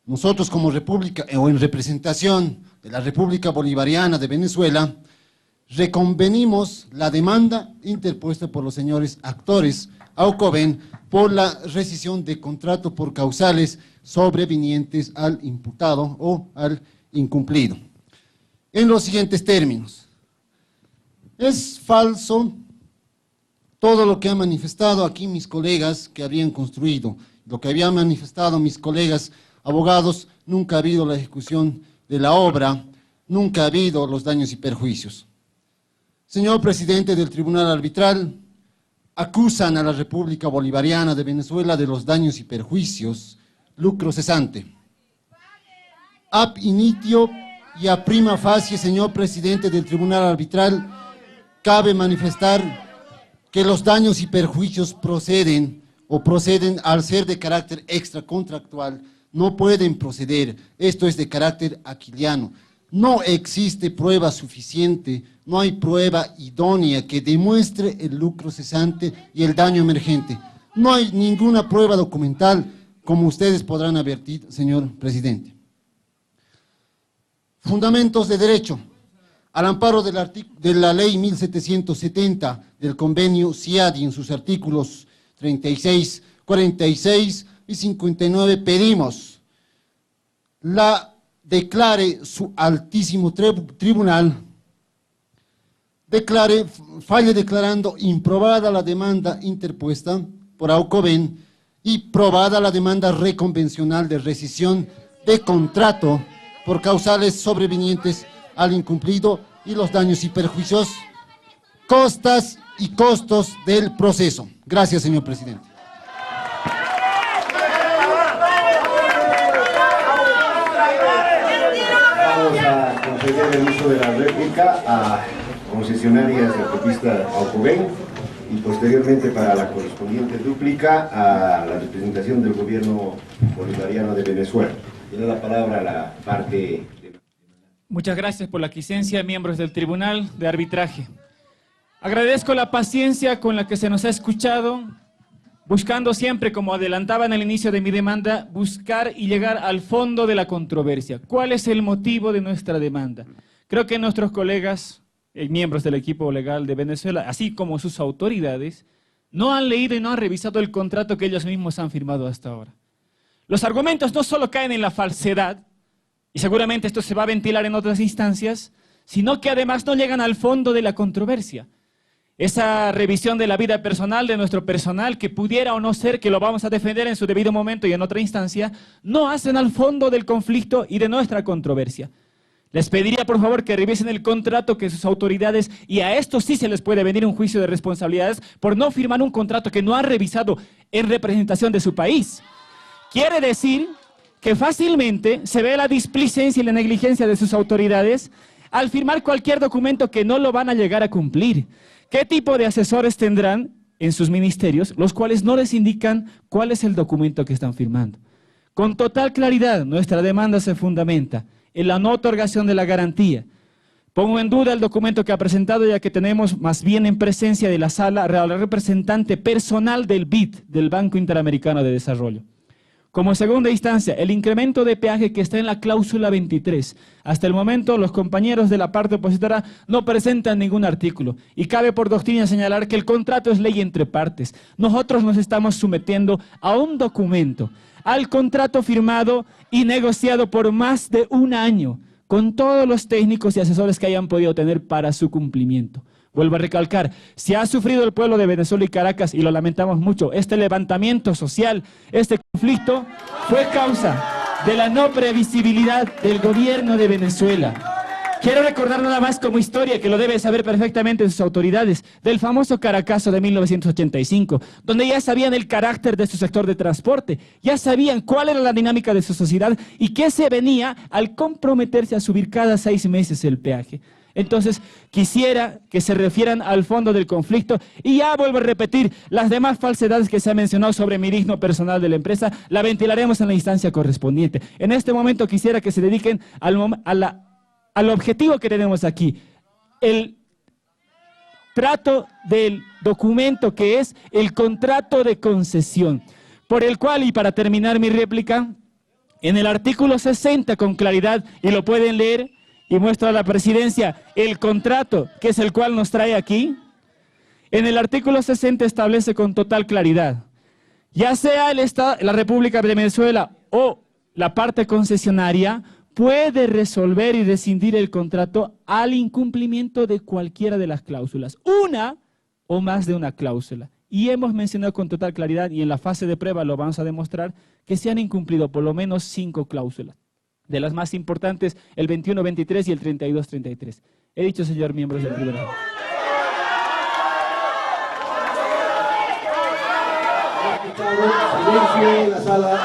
nosotros como República, o en representación de la República Bolivariana de Venezuela, reconvenimos la demanda interpuesta por los señores actores a Ocoven por la rescisión de contrato por causales sobrevinientes al imputado o al incumplido. En los siguientes términos, es falso todo lo que han manifestado aquí mis colegas que habrían construido, lo que habían manifestado mis colegas abogados, nunca ha habido la ejecución de la obra, nunca ha habido los daños y perjuicios. Señor presidente del Tribunal Arbitral, acusan a la República Bolivariana de Venezuela de los daños y perjuicios, lucro cesante. Ab initio y a prima facie, señor presidente del Tribunal Arbitral, cabe manifestar que los daños y perjuicios proceden al ser de carácter extracontractual, no pueden proceder, esto es de carácter aquiliano. No existe prueba suficiente, no hay prueba idónea que demuestre el lucro cesante y el daño emergente. No hay ninguna prueba documental, como ustedes podrán advertir, señor presidente. Fundamentos de derecho. Al amparo de la ley 1770 del convenio CIADI en sus artículos 36, 46 y 59 pedimos declare su altísimo tribunal, falle declarando improbada la demanda interpuesta por Ocoven y probada la demanda reconvencional de rescisión de contrato por causales sobrevinientes al incumplido y los daños y perjuicios, costas y costos del proceso. Gracias, señor presidente. Vamos a conceder el uso de la réplica a concesionarias de autopista Ocoven. y posteriormente para la correspondiente dúplica a la representación del gobierno bolivariano de Venezuela. Tiene la palabra la parte. Muchas gracias por la aquiescencia, miembros del Tribunal de Arbitraje. Agradezco la paciencia con la que se nos ha escuchado, buscando siempre, como adelantaba en el inicio de mi demanda, buscar y llegar al fondo de la controversia. ¿Cuál es el motivo de nuestra demanda? Creo que nuestros colegas, miembros del equipo legal de Venezuela, así como sus autoridades, no han leído y no han revisado el contrato que ellos mismos han firmado hasta ahora. Los argumentos no solo caen en la falsedad, y seguramente esto se va a ventilar en otras instancias, sino que además no llegan al fondo de la controversia. Esa revisión de la vida personal de nuestro personal, que pudiera o no ser, que lo vamos a defender en su debido momento y en otra instancia, no hacen al fondo del conflicto y de nuestra controversia. Les pediría por favor que revisen el contrato que sus autoridades, y a estos sí se les puede venir un juicio de responsabilidades por no firmar un contrato que no han revisado en representación de su país. Quiere decir que fácilmente se ve la displicencia y la negligencia de sus autoridades al firmar cualquier documento que no lo van a llegar a cumplir. ¿Qué tipo de asesores tendrán en sus ministerios, los cuales no les indican cuál es el documento que están firmando? Con total claridad, nuestra demanda se fundamenta en la no otorgación de la garantía. Pongo en duda el documento que ha presentado, ya que tenemos más bien en presencia de la sala al representante personal del BID, del Banco Interamericano de Desarrollo. Como segunda instancia, el incremento de peaje que está en la cláusula 23. Hasta el momento, los compañeros de la parte opositora no presentan ningún artículo. Y cabe por doctrina señalar que el contrato es ley entre partes. Nosotros nos estamos sometiendo a un documento, al contrato firmado y negociado por más de un año, con todos los técnicos y asesores que hayan podido tener para su cumplimiento. Vuelvo a recalcar, si ha sufrido el pueblo de Venezuela y Caracas, y lo lamentamos mucho, este levantamiento social, este conflicto, fue causa de la no previsibilidad del gobierno de Venezuela. Quiero recordar nada más como historia, que lo deben saber perfectamente sus autoridades, del famoso Caracazo de 1985, donde ya sabían el carácter de su sector de transporte, ya sabían cuál era la dinámica de su sociedad y qué se venía al comprometerse a subir cada 6 meses el peaje. Entonces, quisiera que se refieran al fondo del conflicto, y ya vuelvo a repetir, las demás falsedades que se han mencionado sobre mi digno personal de la empresa, la ventilaremos en la instancia correspondiente. En este momento quisiera que se dediquen al objetivo que tenemos aquí, el trato del documento que es el contrato de concesión, por el cual, y para terminar mi réplica, en el artículo 60 con claridad, y lo pueden leer, y muestro a la presidencia el contrato, que es el cual nos trae aquí. En el artículo 60 establece con total claridad, ya sea el Estado, la República de Venezuela o la parte concesionaria, puede resolver y rescindir el contrato al incumplimiento de cualquiera de las cláusulas, una o más de una cláusula. Y hemos mencionado con total claridad, y en la fase de prueba lo vamos a demostrar, que se han incumplido por lo menos 5 cláusulas. De las más importantes, el 21-23 y el 32-33. He dicho, señor miembros del tribunal. Silencio en la sala.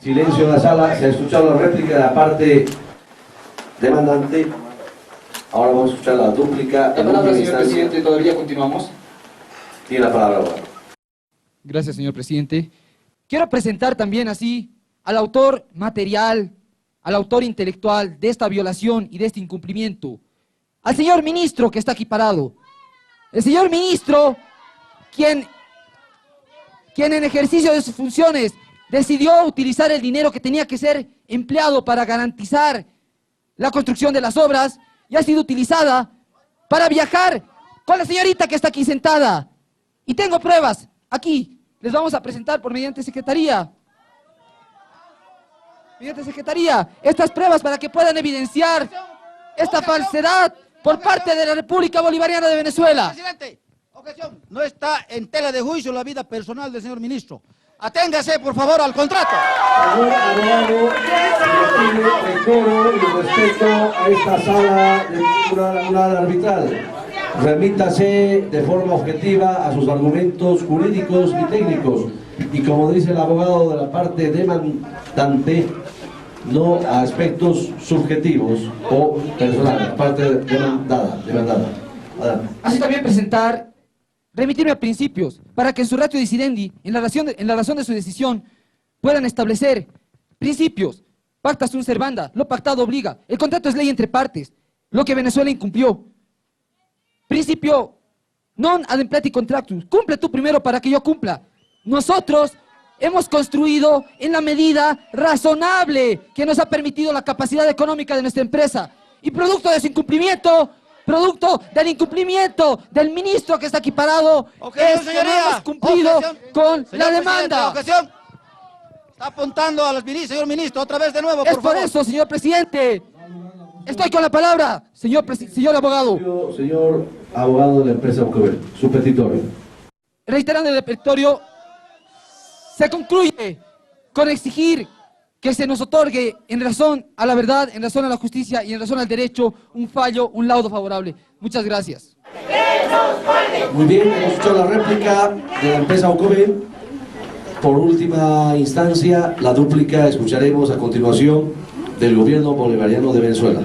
Silencio en la sala. Se ha escuchado la réplica de la parte demandante. Ahora vamos a escuchar la dúplica. La palabra, señor presidente, todavía continuamos. Tiene la palabra ahora. Gracias, señor presidente. Quiero presentar también así al autor material, al autor intelectual de esta violación y de este incumplimiento, al señor ministro que está aquí parado. El señor ministro, quien en ejercicio de sus funciones decidió utilizar el dinero que tenía que ser empleado para garantizar la construcción de las obras, y ha sido utilizada para viajar con la señorita que está aquí sentada. Y tengo pruebas, aquí, les vamos a presentar por mediante secretaría, estas pruebas para que puedan evidenciar esta falsedad por parte de la República Bolivariana de Venezuela. Presidente, objeción. No está en tela de juicio la vida personal del señor ministro. Aténgase, por favor, al contrato. Señor abogado, le pido decoro y respeto a esta sala del tribunal arbitral. Remítase de forma objetiva a sus argumentos jurídicos y técnicos. Y como dice el abogado de la parte demandante, no a aspectos subjetivos o personales, parte demandada. Así también presentar remitirme a principios, para que en su ratio decidendi, en la razón de su decisión, puedan establecer principios. Pacta sunt servanda, lo pactado obliga. El contrato es ley entre partes, lo que Venezuela incumplió. Principio non ad impleti contractus. Cumple tú primero para que yo cumpla. Nosotros hemos construido en la medida razonable que nos ha permitido la capacidad económica de nuestra empresa. Y producto de su incumplimiento, producto del incumplimiento del ministro que está aquí parado, es que no hemos cumplido con la demanda. Objeción. Está apuntando a los ministros, señor ministro, otra vez de nuevo, por favor. Es por eso, señor presidente. Estoy con la palabra, señor abogado. Señor abogado de la empresa Aucoven, su petitorio. Reiterando el petitorio, se concluye con exigir que se nos otorgue en razón a la verdad, en razón a la justicia y en razón al derecho un fallo, un laudo favorable. Muchas gracias. Muy bien, hemos escuchado la réplica de la empresa Aucoven. Por última instancia, la dúplica escucharemos a continuación del gobierno bolivariano de Venezuela.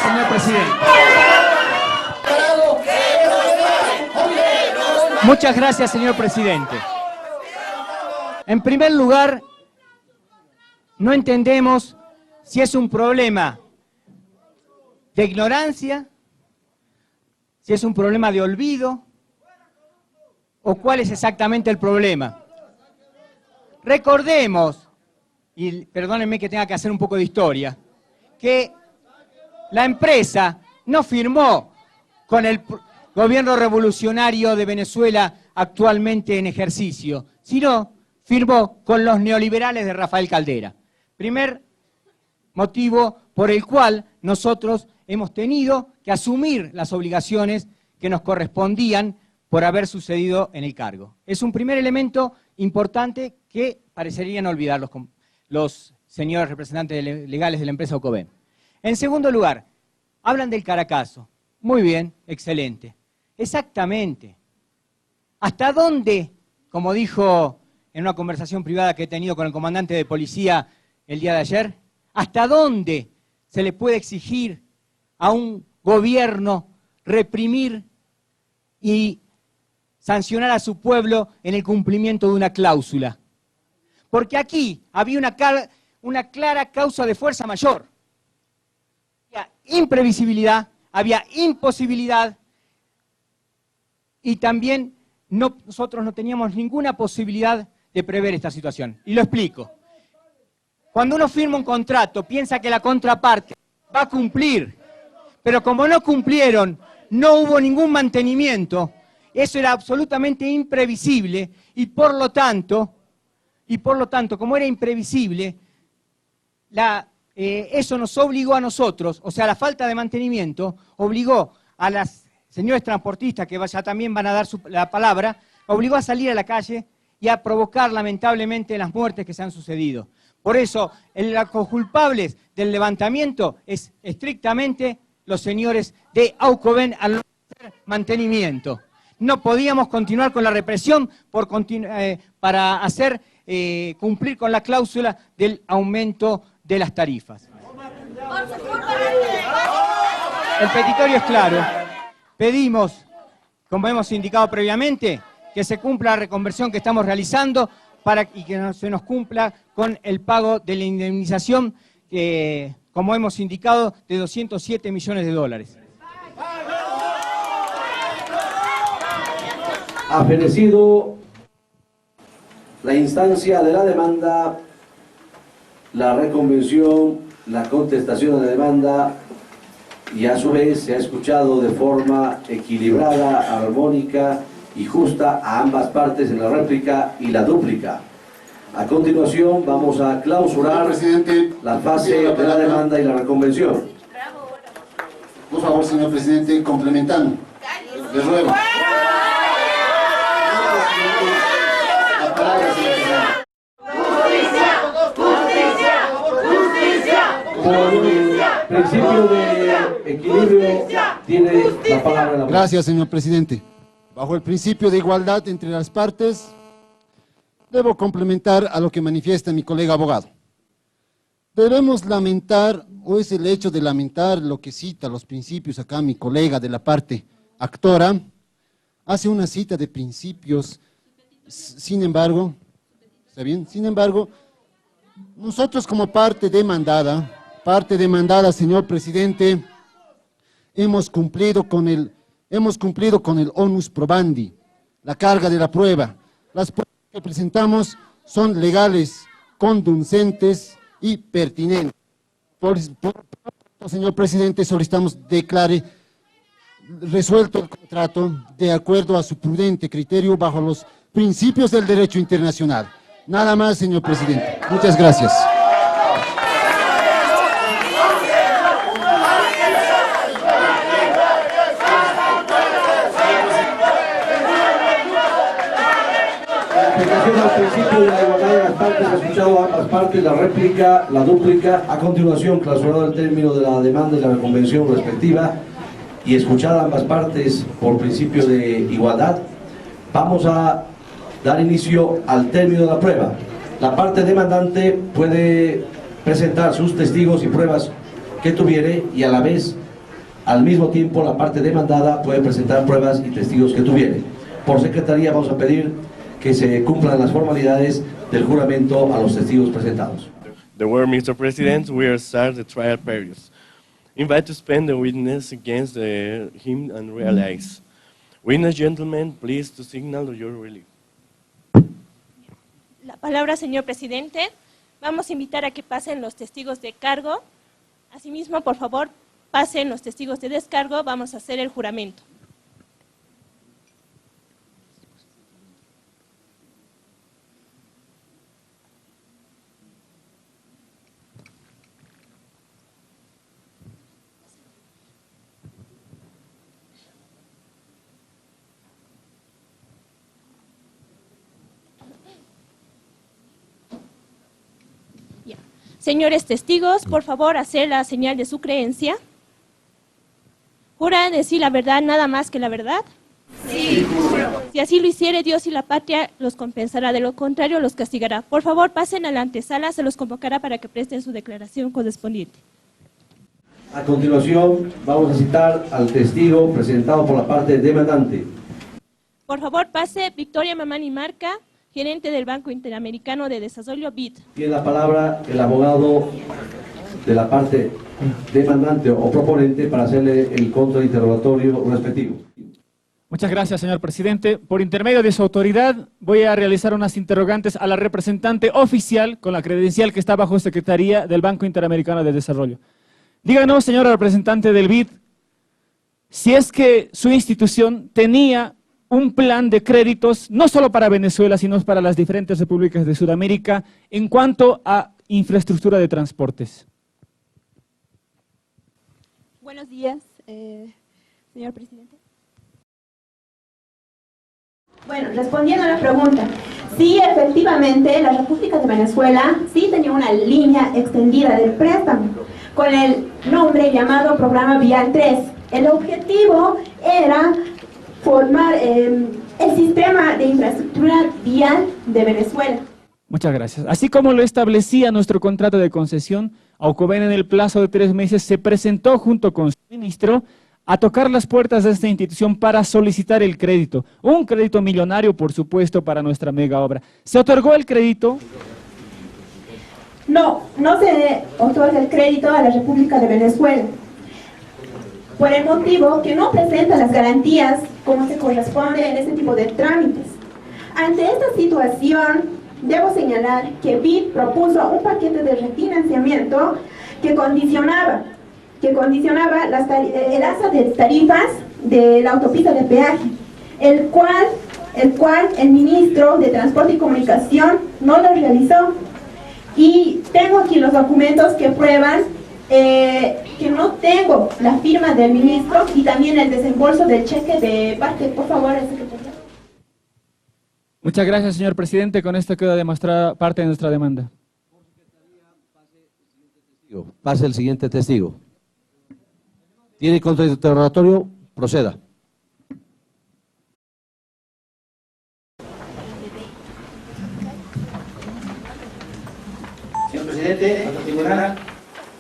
Señor presidente. Muchas gracias, señor presidente. En primer lugar, no entendemos si es un problema de ignorancia, si es un problema de olvido, o cuál es exactamente el problema. Recordemos, y perdónenme que tenga que hacer un poco de historia, que la empresa no firmó con el gobierno revolucionario de Venezuela actualmente en ejercicio, sino firmó con los neoliberales de Rafael Caldera. Primer motivo por el cual nosotros hemos tenido que asumir las obligaciones que nos correspondían por haber sucedido en el cargo. Es un primer elemento importante que parecerían olvidar los señores representantes legales de la empresa Aucoven. En segundo lugar, hablan del Caracazo. Muy bien, excelente. Exactamente. ¿Hasta dónde, como dijo en una conversación privada que he tenido con el comandante de policía el día de ayer, hasta dónde se le puede exigir a un gobierno reprimir y sancionar a su pueblo en el cumplimiento de una cláusula? Porque aquí había una clara causa de fuerza mayor. Había imprevisibilidad, había imposibilidad y también nosotros no teníamos ninguna posibilidad de prever esta situación. Y lo explico. Cuando uno firma un contrato, piensa que la contraparte va a cumplir, pero como no cumplieron, no hubo ningún mantenimiento. Eso era absolutamente imprevisible y por lo tanto, como era imprevisible, eso nos obligó a nosotros, o sea, la falta de mantenimiento, obligó a las señores transportistas, que ya también van a dar la palabra, obligó a salir a la calle y a provocar lamentablemente las muertes que se han sucedido. Por eso, los culpables del levantamiento es estrictamente los señores de Aucoven al no hacer mantenimiento. No podíamos continuar con la represión para hacer cumplir con la cláusula del aumento de las tarifas. El petitorio es claro. Pedimos, como hemos indicado previamente, que se cumpla la reconversión que estamos realizando y que se nos cumpla con el pago de la indemnización, como hemos indicado, de 207 millones de dólares. Ha fenecido la instancia de la demanda, la reconvención, la contestación a la demanda y a su vez se ha escuchado de forma equilibrada, armónica y justa a ambas partes en la réplica y la dúplica. A continuación vamos a clausurar la fase de la demanda y la reconvención. Por favor, señor presidente, complementando. Le ruego. La palabra, señor presidente. Por principio de equilibrio tiene la palabra. Gracias, señor presidente. Bajo el principio de igualdad entre las partes, debo complementar a lo que manifiesta mi colega abogado. Debemos lamentar, o es el hecho de lamentar lo que cita los principios acá mi colega de la parte actora, hace una cita de principios, sin embargo, ¿está bien? Sin embargo, nosotros como parte demandada, señor presidente, hemos cumplido con el onus probandi, la carga de la prueba. Las pruebas que presentamos son legales, conducentes y pertinentes. Por señor presidente, solicitamos declare resuelto el contrato de acuerdo a su prudente criterio bajo los principios del derecho internacional. Nada más, señor presidente. Muchas gracias. En aplicación al principio de la igualdad de las partes, ha escuchado a ambas partes, la réplica, la dúplica. A continuación, clausurado el término de la demanda y la convención respectiva, y escuchar a ambas partes por principio de igualdad, vamos a dar inicio al término de la prueba. La parte demandante puede presentar sus testigos y pruebas que tuviere, y a la vez, al mismo tiempo, la parte demandada puede presentar pruebas y testigos que tuviere. Por secretaría vamos a pedir que se cumplan las formalidades del juramento a los testigos presentados. The word, Mr. President, we are start the trial period. Invite to spend the witness against him and realize. Witness, gentlemen, please to signal your relief. La palabra, señor presidente. Vamos a invitar a que pasen los testigos de cargo. Asimismo, por favor, pasen los testigos de descargo. Vamos a hacer el juramento. Señores testigos, por favor, hacer la señal de su creencia. ¿Jura decir la verdad, nada más que la verdad? Sí, juro. Si así lo hiciere, Dios y la patria los compensará, de lo contrario los castigará. Por favor, pasen a la antesala, se los convocará para que presten su declaración correspondiente. A continuación, vamos a citar al testigo presentado por la parte demandante. Por favor, pase Victoria Mamani Marca, gerente del Banco Interamericano de Desarrollo, BID. Tiene la palabra el abogado de la parte demandante o proponente para hacerle el contrainterrogatorio respectivo. Muchas gracias, señor presidente. Por intermedio de su autoridad, voy a realizar unas interrogantes a la representante oficial con la credencial que está bajo secretaría del Banco Interamericano de Desarrollo. Díganos, señora representante del BID, si es que su institución tenía un plan de créditos, no solo para Venezuela, sino para las diferentes repúblicas de Sudamérica, en cuanto a infraestructura de transportes. Buenos días, señor presidente. Bueno, respondiendo a la pregunta, sí, efectivamente, la República de Venezuela sí tenía una línea extendida del préstamo, con el nombre llamado Programa Vial 3. El objetivo era formar el sistema de infraestructura vial de Venezuela. Muchas gracias. Así como lo establecía nuestro contrato de concesión, Aucoven en el plazo de 3 meses se presentó junto con su ministro a tocar las puertas de esta institución para solicitar el crédito. Un crédito millonario, por supuesto, para nuestra mega obra. ¿Se otorgó el crédito? No, no se otorga el crédito a la República de Venezuela, por el motivo que no presenta las garantías como se corresponde en este tipo de trámites. Ante esta situación, debo señalar que BID propuso un paquete de refinanciamiento que condicionaba el alza de tarifas de la autopista de peaje, el cual el ministro de Transporte y Comunicación no lo realizó. Y tengo aquí los documentos que prueban que no tengo la firma del ministro y también el desembolso del cheque de parte. Por favor, el secretario. Muchas gracias, señor presidente. Con esto queda demostrada parte de nuestra demanda. Pase el siguiente testigo. ¿Tiene contrainterrogatorio? Proceda. Señor presidente, ante el tribunal,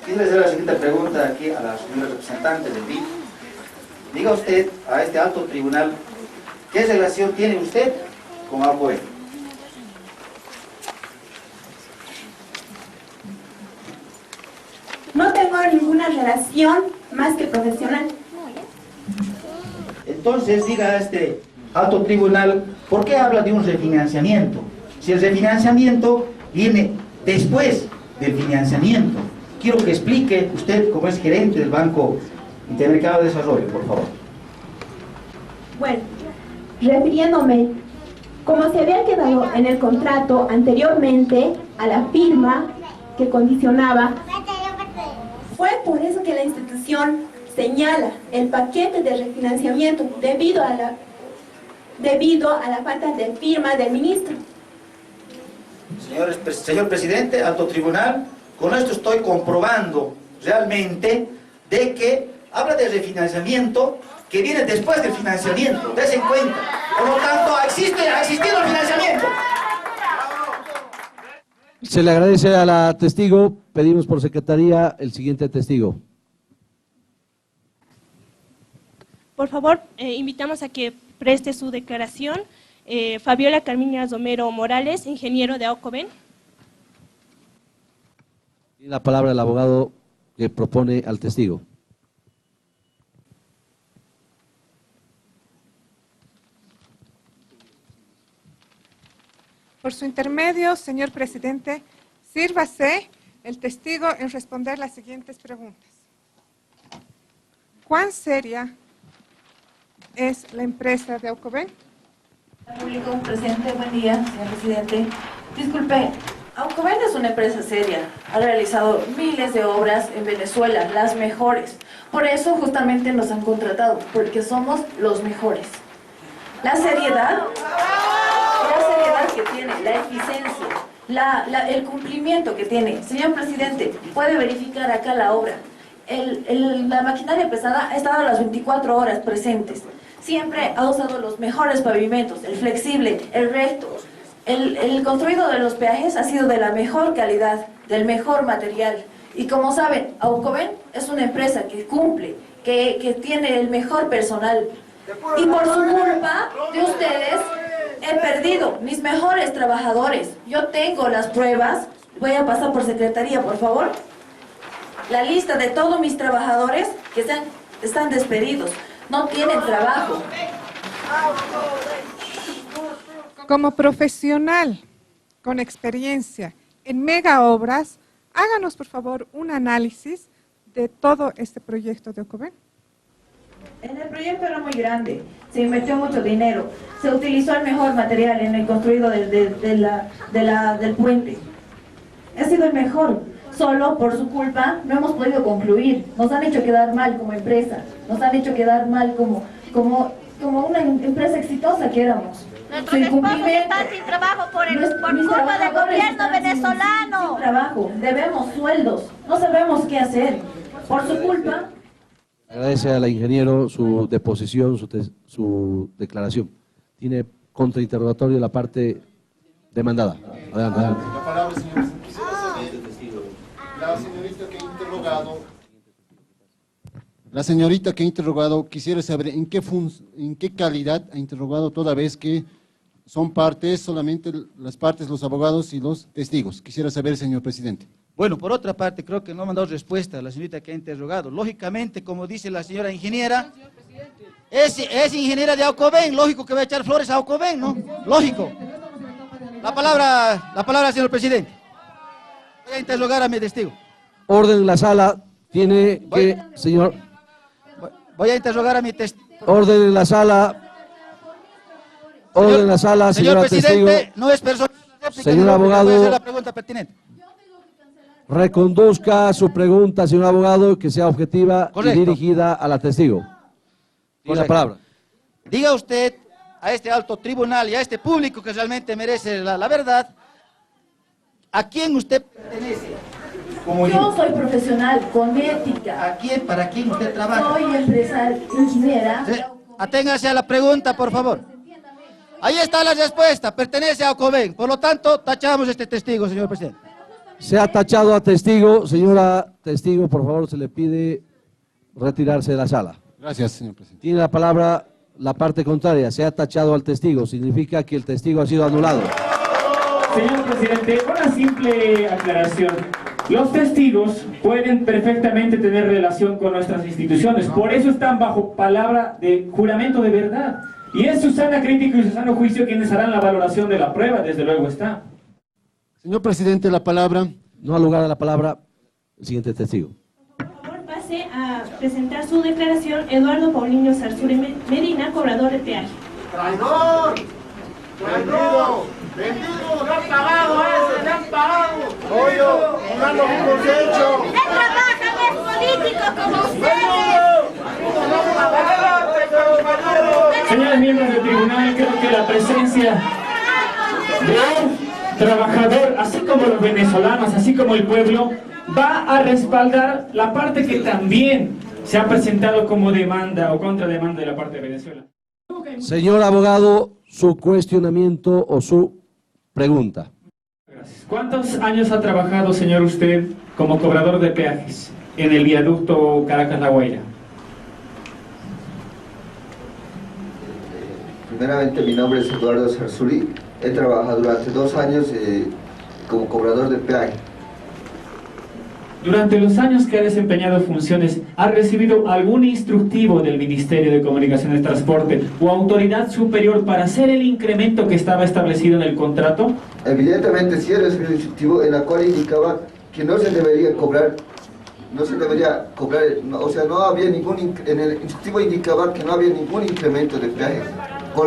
quiero hacer la siguiente pregunta aquí a la señora representante del BID. diga usted a este alto tribunal qué relación tiene usted con Aucoven. No tengo ninguna relación más que profesional. Entonces diga a este alto tribunal, ¿por qué habla de un refinanciamiento? Si el refinanciamiento viene después del financiamiento. Quiero que explique usted, como es gerente del Banco Interamericano de Desarrollo, por favor. Bueno, refiriéndome, como se había quedado en el contrato anteriormente a la firma que condicionaba, fue por eso que la institución señala el paquete de refinanciamiento debido a la falta de firma del ministro. Señor presidente, alto tribunal, con esto estoy comprobando realmente de que habla de refinanciamiento que viene después del financiamiento, des en cuenta. Por lo tanto, ha existido el financiamiento. Se le agradece a la testigo. Pedimos por secretaría el siguiente testigo. Por favor, invitamos a que preste su declaración. Fabiola Carmina Romero Morales, ingeniero de Aucoven. Y la palabra del abogado que propone al testigo. Por su intermedio, señor presidente, sírvase el testigo en responder las siguientes preguntas. ¿Cuán seria es la empresa de Aucoven? Público, presidente, buen día, señor presidente. Disculpe, Aucoven es una empresa seria. Ha realizado miles de obras en Venezuela, las mejores. Por eso justamente nos han contratado, porque somos los mejores. La seriedad que tiene, la eficiencia, el cumplimiento que tiene. Señor presidente, puede verificar acá la obra. La maquinaria pesada ha estado a las 24 horas presentes. Siempre ha usado los mejores pavimentos, el flexible, el recto. El construido de los peajes ha sido de la mejor calidad, del mejor material. Y como saben, Aucoven es una empresa que cumple, que tiene el mejor personal. Y por su culpa de ustedes, he perdido mis mejores trabajadores. Yo tengo las pruebas. Voy a pasar por secretaría, por favor. La lista de todos mis trabajadores que están despedidos. No tienen trabajo. Como profesional con experiencia en mega obras, háganos por favor un análisis de todo este proyecto de Aucoven. En el proyecto era muy grande, se invirtió mucho dinero, se utilizó el mejor material en el construido del puente. Ha sido el mejor, solo por su culpa no hemos podido concluir. Nos han hecho quedar mal como empresa, nos han hecho quedar mal como una empresa exitosa que éramos. Nuestros esposos están sin trabajo por culpa del gobierno venezolano. Sin trabajo, debemos sueldos, no sabemos qué hacer. Por su culpa. Agradece al ingeniero su deposición, su declaración. Tiene contrainterrogatorio la parte demandada. Adelante, adelante. La palabra, señor. La señorita que ha interrogado. La señorita que ha interrogado quisiera saber en qué calidad ha interrogado, toda vez que son partes, solamente las partes, los abogados y los testigos. Quisiera saber, señor presidente. Bueno, por otra parte, creo que no me han dado respuesta a la señorita que ha interrogado. Lógicamente, como dice la señora ingeniera, es ingeniera de Aucoven, lógico que va a echar flores a Aucoven, ¿no? Lógico. La palabra, señor presidente. Voy a interrogar a mi testigo. Orden en la sala, tiene que, señor... Voy a interrogar a mi testigo. Orden en la sala. Orden en la sala, señor presidente, testigo. No es personal. Señor abogado. Voy a hacer la pregunta pertinente. Reconduzca su pregunta, señor abogado, que sea objetiva. Correcto. Y dirigida a la testigo. Tiene la palabra. Diga usted a este alto tribunal y a este público que realmente merece la verdad, ¿a quién usted pertenece? Yo soy profesional con ética. ¿Para quién usted trabaja? Soy empresaria, ingeniera. Sí. Aténgase a la pregunta, por favor. Ahí está la respuesta, pertenece a Aucoven. Por lo tanto, tachamos este testigo, señor presidente. Se ha tachado a testigo. Señora testigo, por favor, se le pide retirarse de la sala. Gracias, señor presidente. Tiene la palabra la parte contraria. Se ha tachado al testigo. Significa que el testigo ha sido anulado. Señor presidente, una simple aclaración. Los testigos pueden perfectamente tener relación con nuestras instituciones, por eso están bajo palabra de juramento de verdad. Y es su sana crítica y su sano juicio quienes harán la valoración de la prueba, desde luego está. Señor presidente, la palabra. No ha lugar a la palabra el siguiente testigo. Por favor, pase a presentar su declaración Eduardo Paulinho Sarzuri Medina, cobrador de peaje. ¡Traidor! ¡Traidor! ¡Vendido! ¡Le han pagado a ese! ¡Le han pagado! ¡Oye! ¡No lo hemos hecho! ¡Él trabaja, no es político como ustedes! Señores miembros del tribunal, creo que la presencia de un trabajador, así como los venezolanos, así como el pueblo, va a respaldar la parte que también se ha presentado como demanda o contrademanda de la parte de Venezuela. Señor abogado, su cuestionamiento o su pregunta. ¿Cuántos años ha trabajado, señor, usted como cobrador de peajes en el viaducto Caracas-La Guaira? Primeramente, mi nombre es Eduardo Sarzuri. He trabajado durante 2 años como cobrador de peaje. Durante los años que ha desempeñado funciones, ¿ha recibido algún instructivo del Ministerio de Comunicaciones y Transporte o autoridad superior para hacer el incremento que estaba establecido en el contrato? Evidentemente sí he recibido un instructivo en la cual indicaba que no se debería cobrar, o sea, no había en el instructivo indicaba que no había ningún incremento de peajes, con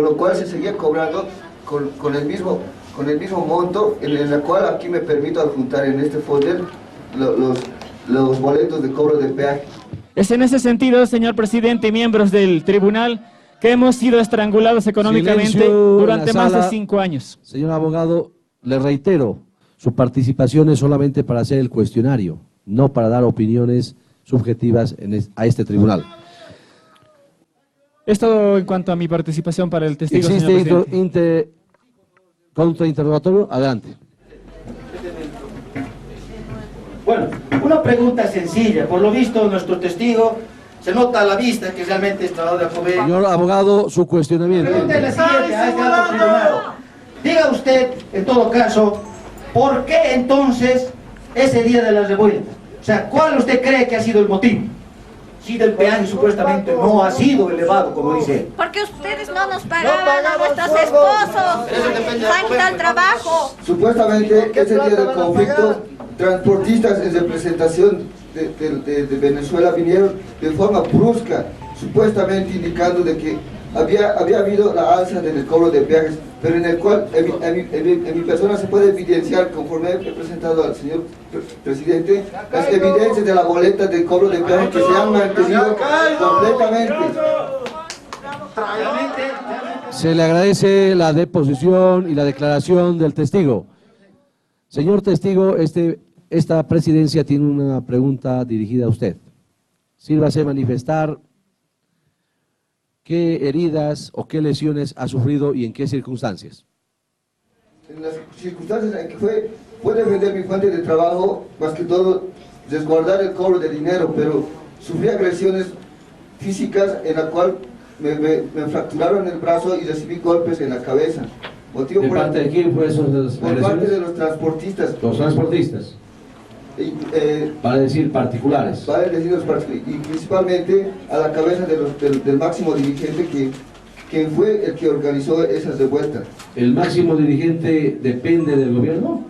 lo cual se seguía cobrando con el mismo monto, en el cual aquí me permito adjuntar en este folder los boletos de cobro de peaje. Es en ese sentido, señor presidente y miembros del tribunal, que hemos sido estrangulados económicamente Silencio durante en la más de sala. 5 años. Señor abogado, le reitero, su participación es solamente para hacer el cuestionario, no para dar opiniones subjetivas a este tribunal. Es todo en cuanto a mi participación para el testigo, señor ¿Existe presidente. contrainterrogatorio? Adelante. Bueno, una pregunta sencilla. Por lo visto, nuestro testigo se nota a la vista que realmente es trabajador de Alcobendas. Señor abogado, su cuestionamiento. Pregúntele la siguiente a este alto tribunal. Diga usted, en todo caso, ¿por qué entonces ese día de la revuelta? O sea, ¿cuál usted cree que ha sido el motivo? Si del peaje supuestamente no ha sido elevado, como dice él. Porque ustedes no nos pagaban a nuestros esposos. Falta el trabajo. Supuestamente ese día del conflicto, transportistas en representación de Venezuela vinieron de forma brusca, supuestamente indicando de que había habido la alza en el cobro de peajes, pero en el cual en mi persona se puede evidenciar, conforme he presentado al señor presidente, las evidencias de la boleta de cobro de peajes que se han mantenido completamente. Se le agradece la deposición y la declaración del testigo. Señor testigo, esta presidencia tiene una pregunta dirigida a usted. Sírvase manifestar qué heridas o qué lesiones ha sufrido y en qué circunstancias. En las circunstancias en que fue defender mi fuente de trabajo, más que todo resguardar el cobro de dinero, pero sufrí agresiones físicas en la cual me fracturaron el brazo y recibí golpes en la cabeza. Motivo ¿De parte de quién fue eso? Por parte de los transportistas. Los transportistas. Para decir particulares. Para decir los particulares. Y principalmente a la cabeza del máximo dirigente que fue el que organizó esas revueltas. ¿El máximo dirigente depende del gobierno?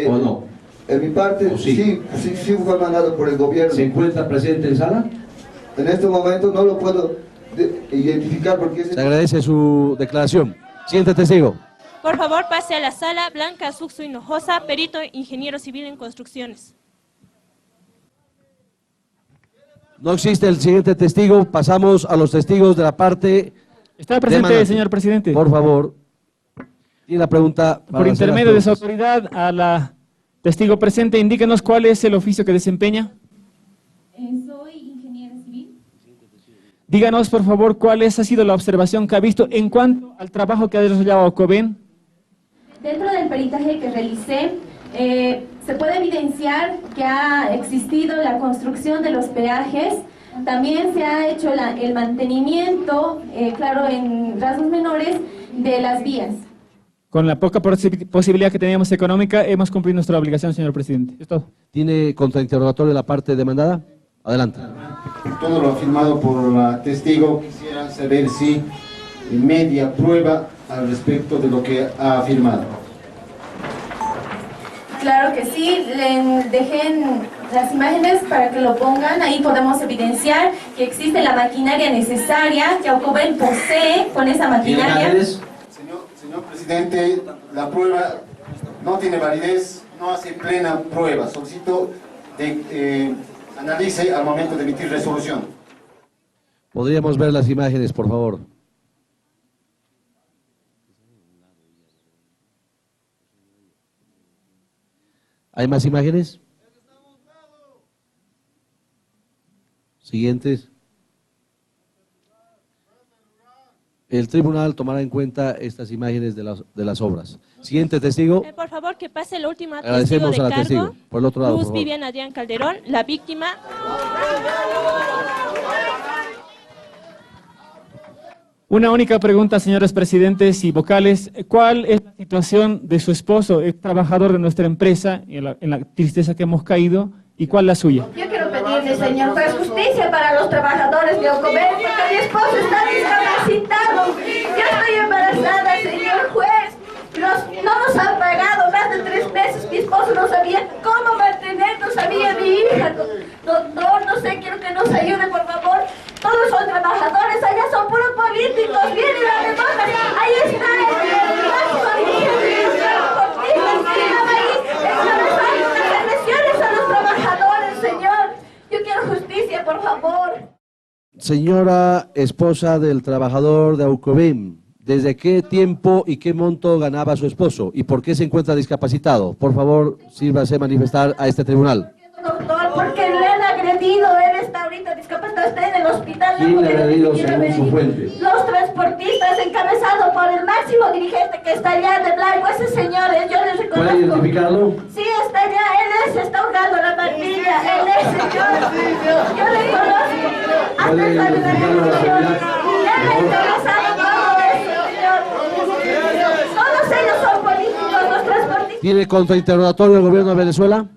¿O no? En mi parte, sí fue mandado por el gobierno. ¿Se encuentra presente en sala? En este momento no lo puedo identificar porque... Se agradece su declaración. Siguiente testigo. Por favor, pase a la sala. Blanca Suxo Hinojosa, perito ingeniero civil en construcciones. No existe el siguiente testigo. Pasamos a los testigos de la parte... Está presente, señor presidente. Por favor. Tiene la pregunta. Por intermedio de su autoridad, a la testigo presente, indíquenos cuál es el oficio que desempeña. Soy ingeniera civil. Díganos, por favor, cuál ha sido la observación que ha visto en cuanto al trabajo que ha desarrollado Ocoven. Dentro del peritaje que realicé, se puede evidenciar que ha existido la construcción de los peajes También se ha hecho el mantenimiento, claro, en rasgos menores, de las vías. Con la poca posibilidad que teníamos económica, hemos cumplido nuestra obligación, señor presidente. Es todo. ¿Tiene contrainterrogatorio la parte demandada? Adelante. Todo lo afirmado por la testigo, quisiera saber si media prueba al respecto de lo que ha afirmado. Claro que sí, le dejé las imágenes para que lo pongan, ahí podemos evidenciar que existe la maquinaria necesaria que Aucoven posee con esa maquinaria. Señor presidente, la prueba no tiene validez, no hace plena prueba. Solicito de analice al momento de emitir resolución. ¿Podríamos ver las imágenes, por favor? ¿Hay más imágenes? Siguientes. El tribunal tomará en cuenta estas imágenes de las obras. Siguiente testigo. Por favor, que pase la última testigo Agradecemos de a la cargo. testigo. Por el otro lado, Luz por favor. Vivian Adrián Calderón, la víctima. Una única pregunta, señores presidentes y vocales. ¿Cuál es la situación de su esposo, el trabajador de nuestra empresa, en la tristeza que hemos caído, y cuál la suya? Yo quiero pedirle, señor juez, justicia para los trabajadores de Aucoven, porque mi esposo está discapacitado. Yo estoy embarazada, señor juez. No nos han pagado más de 3 meses. Mi esposo no sabía cómo mantener, no sabía mi hija. Doctor, no sé, quiero que nos ayude, por favor. Todos son trabajadores, allá son puros políticos. Viene la demanda, ahí está a los trabajadores, señor. Yo quiero justicia, por favor. Señora esposa del trabajador de Aucoven, ¿desde qué tiempo y qué monto ganaba su esposo? ¿Y por qué se encuentra discapacitado? Por favor, sírvase a manifestar a este tribunal. Doctor, porque le han agredido, él está ahorita discapacitado, está en el hospital. ¿Quién le ha agredido según su fuente? Los transportistas, encabezado por el máximo dirigente que está allá de Blanco, ese señor, yo les reconozco. ¿Puede identificarlo? Sí, está allá, él está ahogando la barbilla, él es señor, yo le conozco. ¿Puede identificarlo a la seguridad? Él ha encabezado todo eso, señor. Todos ellos son políticos, los transportistas. ¿Tiene contrainterrogatorio el gobierno de Venezuela?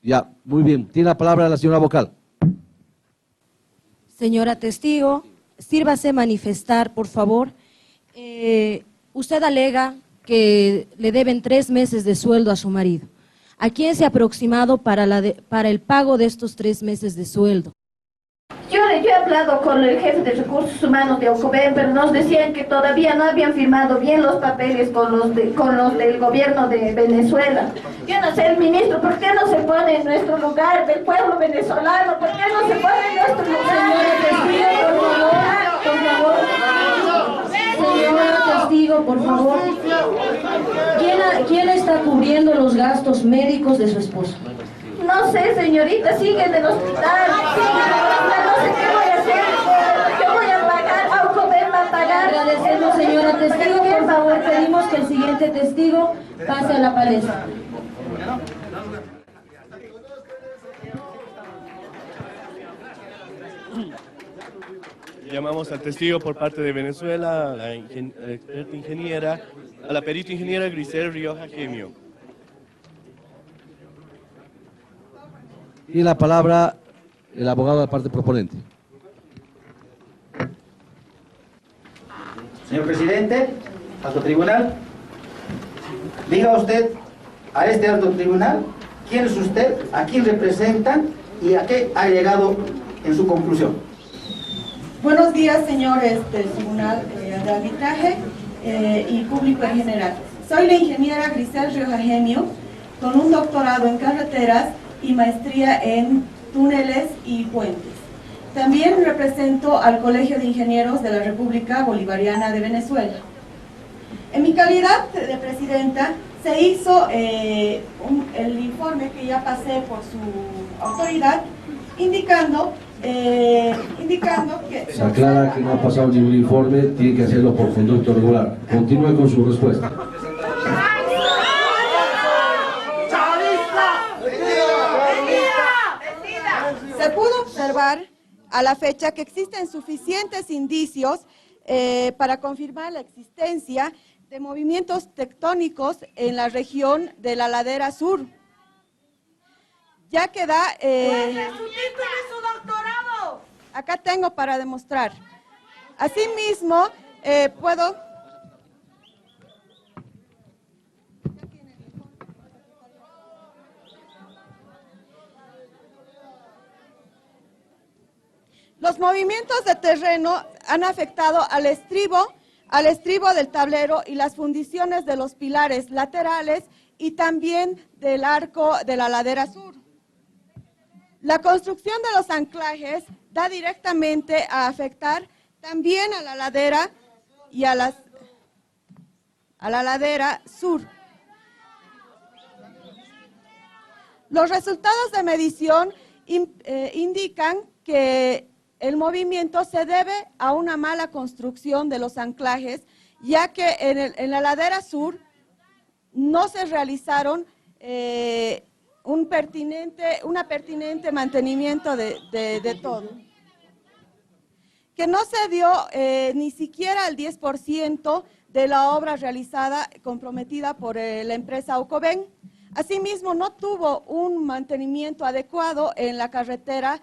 Ya, muy bien. Tiene la palabra la señora vocal. Señora testigo, sírvase manifestar, por favor. Usted alega que le deben 3 meses de sueldo a su marido. ¿A quién se ha aproximado para el pago de estos 3 meses de sueldo? Yo he hablado con el jefe de recursos humanos de Aucoven, pero nos decían que todavía no habían firmado bien los papeles con los del gobierno de Venezuela. Yo no sé, el ministro, ¿por qué no se pone en nuestro lugar del pueblo venezolano? ¿Por qué no se pone en nuestro lugar? Señora testigo, por favor. ¿Quién está cubriendo los gastos médicos de su esposo? No sé, señorita, sigue en el hospital. No sé qué voy a hacer. Yo voy a pagar, Aucoven va a pagar. Agradecemos, señora testigo. Por favor, pedimos que el siguiente testigo pase a la palestra. Llamamos al testigo por parte de Venezuela, a la experta ingeniera, a la perito ingeniera Grisel Rioja Gemio. Y la palabra el abogado de la parte proponente. Señor presidente, alto tribunal, diga usted a este alto tribunal quién es usted, a quién representa y a qué ha llegado en su conclusión. Buenos días, señores del Tribunal de Arbitraje y público en general. Soy la ingeniera Grisel Rioja Gemio, con un doctorado en carreteras y maestría en túneles y puentes. También represento al Colegio de Ingenieros de la República Bolivariana de Venezuela. En mi calidad de presidenta, se hizo el informe que ya pasé por su autoridad, indicando que... Se aclara que no ha pasado ningún informe, tiene que hacerlo por conducto regular. Continúe con su respuesta. Se pudo a la fecha que existen suficientes indicios para confirmar la existencia de movimientos tectónicos en la región de la ladera sur, ya que da... ¡Su título y su doctorado! Acá tengo para demostrar. Asimismo, puedo... Los movimientos de terreno han afectado al estribo del tablero y las fundiciones de los pilares laterales y también del arco de la ladera sur. La construcción de los anclajes da directamente a afectar también a la ladera y a la ladera sur. Los resultados de medición indican que el movimiento se debe a una mala construcción de los anclajes, ya que en la ladera sur no se realizaron un pertinente mantenimiento de todo. Que no se dio ni siquiera el 10% de la obra realizada comprometida por la empresa Aucoven. Asimismo, no tuvo un mantenimiento adecuado en la carretera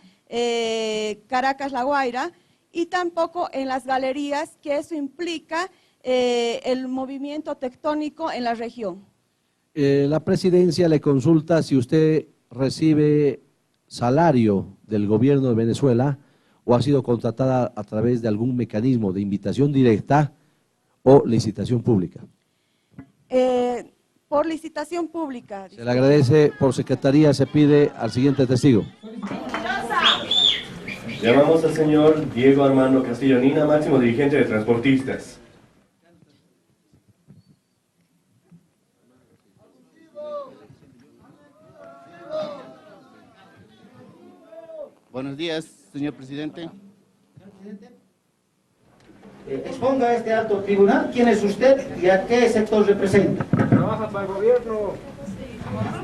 Caracas-La Guaira y tampoco en las galerías, que eso implica el movimiento tectónico en la región. La presidencia le consulta si usted recibe salario del gobierno de Venezuela o ha sido contratada a través de algún mecanismo de invitación directa o licitación pública. Por licitación pública. Se le agradece. Por secretaría se pide al siguiente testigo. Llamamos al señor Diego Armando Castillo Nina, máximo dirigente de transportistas. Buenos días, señor presidente. Exponga a este alto tribunal quién es usted y a qué sector representa. Trabaja para el gobierno.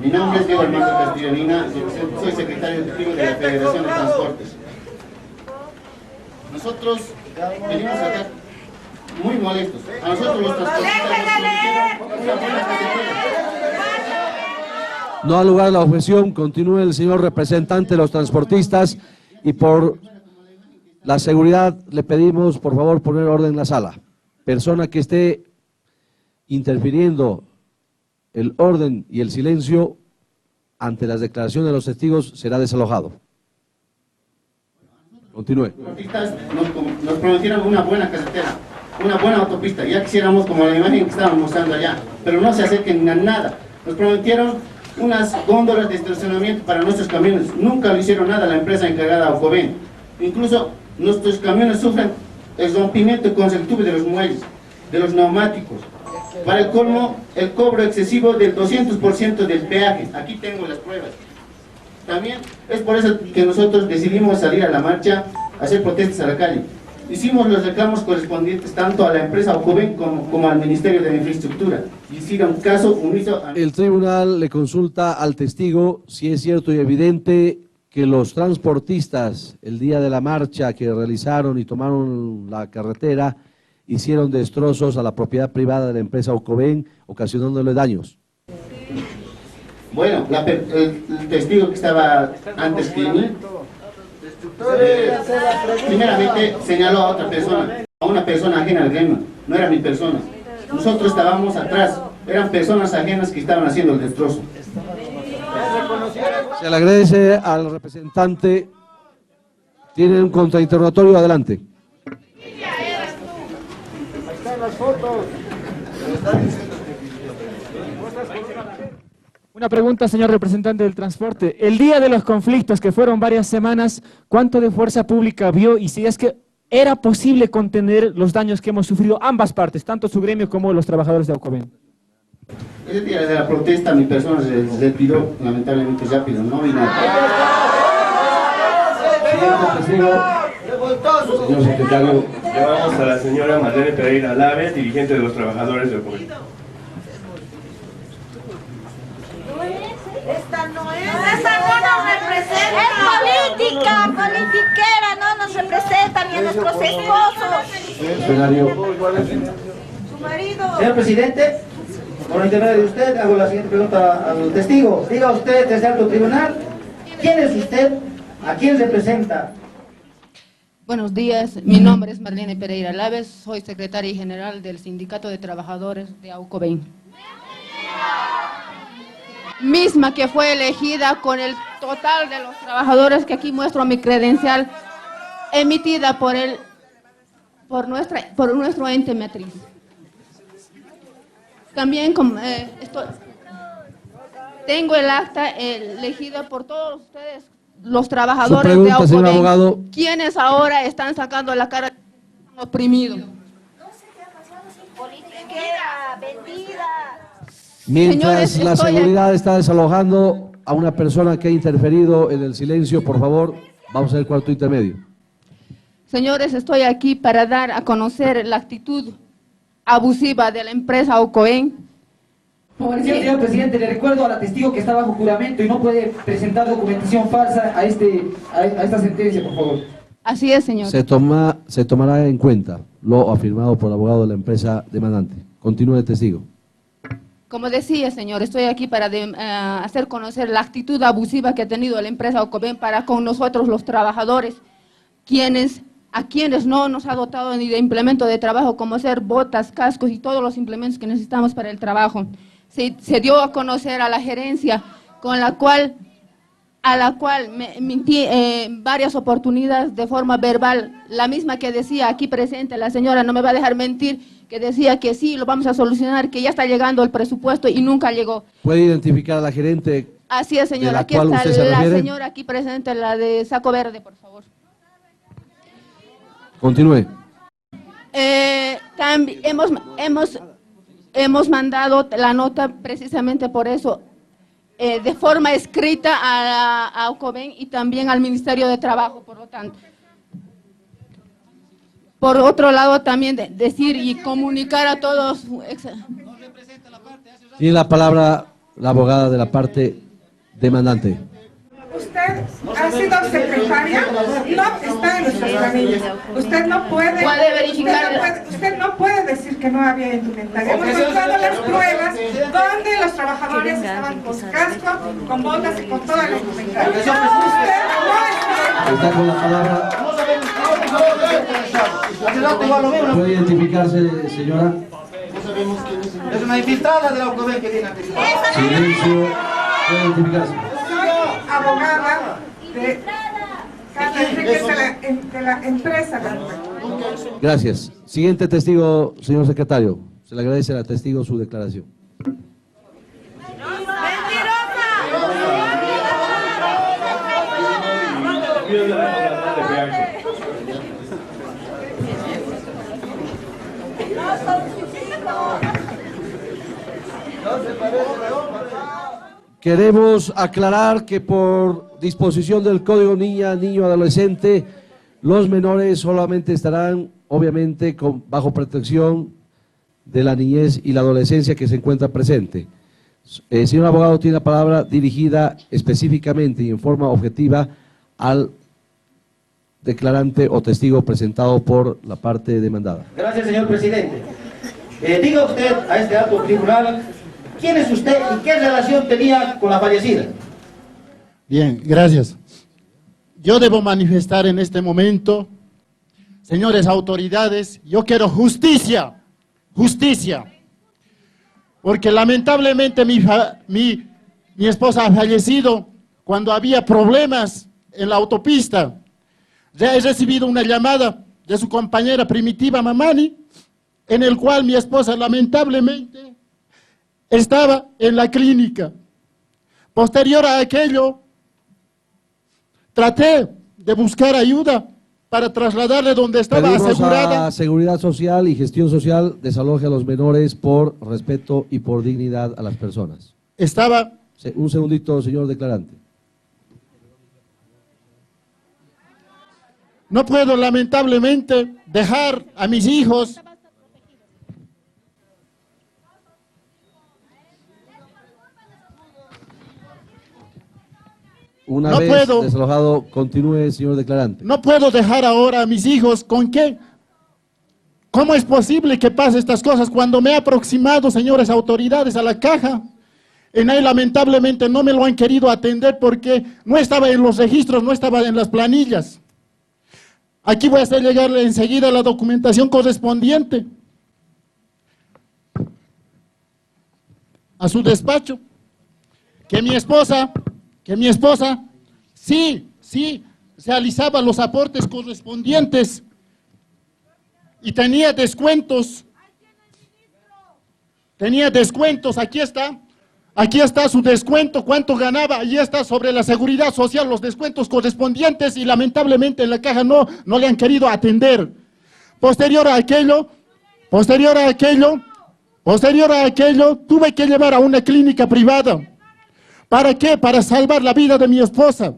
Mi nombre es Diego Armando Castillo Nina, soy secretario ejecutivo de la Federación de Transportes. Nosotros venimos acá muy molestos. A nosotros los transportistas No ha lugar la objeción. Continúe el señor representante de los transportistas y por la seguridad le pedimos por favor poner orden en la sala. Persona que esté interfiriendo el orden y el silencio ante las declaraciones de los testigos será desalojado. Continúe. Los transportistas nos prometieron una buena carretera, una buena autopista. Ya quisiéramos como la imagen que estaban mostrando allá, pero no se acerquen a nada. Nos prometieron unas góndolas de estacionamiento para nuestros camiones. Nunca lo hicieron nada la empresa encargada de Aucoven. Incluso nuestros camiones sufren el rompimiento consecutivo de los muelles, de los neumáticos. Para el colmo, el cobro excesivo del 200% del peaje. Aquí tengo las pruebas. También es por eso que nosotros decidimos salir a la marcha, hacer protestas a la calle. Hicimos los reclamos correspondientes tanto a la empresa Aucoven como al Ministerio de Infraestructura. Hicieron caso omiso a... El tribunal le consulta al testigo si es cierto y evidente que los transportistas el día de la marcha que realizaron y tomaron la carretera hicieron destrozos a la propiedad privada de la empresa Aucoven, ocasionándole daños. Bueno, el testigo que estaba antes que mí, primeramente señaló a otra persona, a una persona ajena al gremio, no era mi persona. Nosotros estábamos atrás, eran personas ajenas que estaban haciendo el destrozo. Se le agradece al representante. Tiene un contrainterrogatorio, adelante. Ahí están las fotos. Una pregunta, señor representante del transporte. El día de los conflictos, que fueron varias semanas, ¿cuánto de fuerza pública vio y si es que era posible contener los daños que hemos sufrido ambas partes, tanto su gremio como los trabajadores de Aucoven? Ese día de la protesta mi persona se retiró lamentablemente rápido, no vi nada. Señor secretario. Llamamos a la señora Marlene Pereira Laves, dirigente de los trabajadores de Aucoven. Esta no nos representa. representa. Es política, politiquera, no nos representa ni a nuestros esposos. Su marido. Señor presidente, por intermedio de usted, hago la siguiente pregunta al testigo. Diga usted desde alto tribunal, ¿quién es usted? ¿A quién representa? Buenos días, mi nombre es Marlene Pereira Laves, soy secretaria general del Sindicato de Trabajadores de Aucoben. Misma que fue elegida con el total de los trabajadores, que aquí muestro mi credencial, emitida por nuestro ente matriz. También tengo el acta elegida por todos ustedes, los trabajadores de pregunta, señor abogado. Aucoben, quienes ahora están sacando la cara oprimidos. Mientras Señores, la seguridad está desalojando a una persona que ha interferido en el silencio, por favor, vamos al cuarto intermedio. Señores, estoy aquí para dar a conocer la actitud abusiva de la empresa Aucoben. Señor presidente, le recuerdo a la testigo que está bajo juramento y no puede presentar documentación falsa a esta sentencia, por favor. Así es, señor. Se tomará en cuenta lo afirmado por el abogado de la empresa demandante. Continúe, testigo. Como decía, señor, estoy aquí para hacer conocer la actitud abusiva que ha tenido la empresa Aucoben para con nosotros los trabajadores, a quienes no nos ha dotado ni de implemento de trabajo, como ser botas, cascos y todos los implementos que necesitamos para el trabajo. Se dio a conocer a la gerencia, a la cual me mentí varias oportunidades de forma verbal, la misma que decía aquí presente, la señora no me va a dejar mentir, que decía que sí, lo vamos a solucionar, que ya está llegando el presupuesto y nunca llegó. ¿Puede identificar a la gerente? Así es, señora, aquí está la señora aquí presente, la de saco verde, por favor. Continúe. También hemos mandado la nota precisamente por eso, de forma escrita a Aucoben y también al Ministerio de Trabajo, por lo tanto. Por otro lado, también decir y comunicar a todos. Tiene la palabra la abogada de la parte demandante. Usted ha sido secretaria, no está en nuestras planillas. Usted no puede verificar. Usted no puede decir que no había indumentaria. Hemos mostrado las pruebas donde los trabajadores estaban con casco, con botas y con toda la indumentaria. Usted no está con la palabra. ¿Puede identificarse, señora? Es una infiltrada de la Aucoben que viene aquí. Silencio. ¿Puede identificarse? abogada de Carla Enríquez de la empresa. Gracias. Siguiente testigo, señor secretario. Se le agradece al testigo su declaración. Queremos aclarar que por disposición del Código Niña, Niño, Adolescente, los menores solamente estarán, obviamente, bajo protección de la niñez y la adolescencia que se encuentra presente. Señor abogado, tiene la palabra dirigida específicamente y en forma objetiva al declarante o testigo presentado por la parte demandada. Gracias, señor presidente. Diga usted a este alto tribunal, ¿quién es usted y qué relación tenía con la fallecida? Bien, gracias. Yo debo manifestar en este momento, señores autoridades, yo quiero justicia, justicia. Porque lamentablemente mi esposa ha fallecido cuando había problemas en la autopista. Ya he recibido una llamada de su compañera Primitiva Mamani, en el cual mi esposa lamentablemente estaba en la clínica. Posterior a aquello, traté de buscar ayuda para trasladarle donde estaba Pedimos asegurada. a Seguridad Social y Gestión Social desaloje a los menores por respeto y por dignidad a las personas. Estaba... Un segundito, señor declarante. No puedo lamentablemente dejar a mis hijos Una no vez puedo, desalojado, continúe, señor declarante. no puedo dejar ahora a mis hijos con qué. ¿Cómo es posible que pase estas cosas cuando me he aproximado, señores autoridades, a la caja? En ahí lamentablemente no me lo han querido atender porque no estaba en los registros, no estaba en las planillas. Aquí voy a hacer llegarle enseguida la documentación correspondiente a su despacho. Que mi esposa, sí, realizaba los aportes correspondientes y tenía descuentos, aquí está su descuento, cuánto ganaba, ahí está sobre la seguridad social, los descuentos correspondientes y lamentablemente en la caja no le han querido atender. Posterior a aquello, tuve que llevar a una clínica privada. ¿Para qué? Para salvar la vida de mi esposa.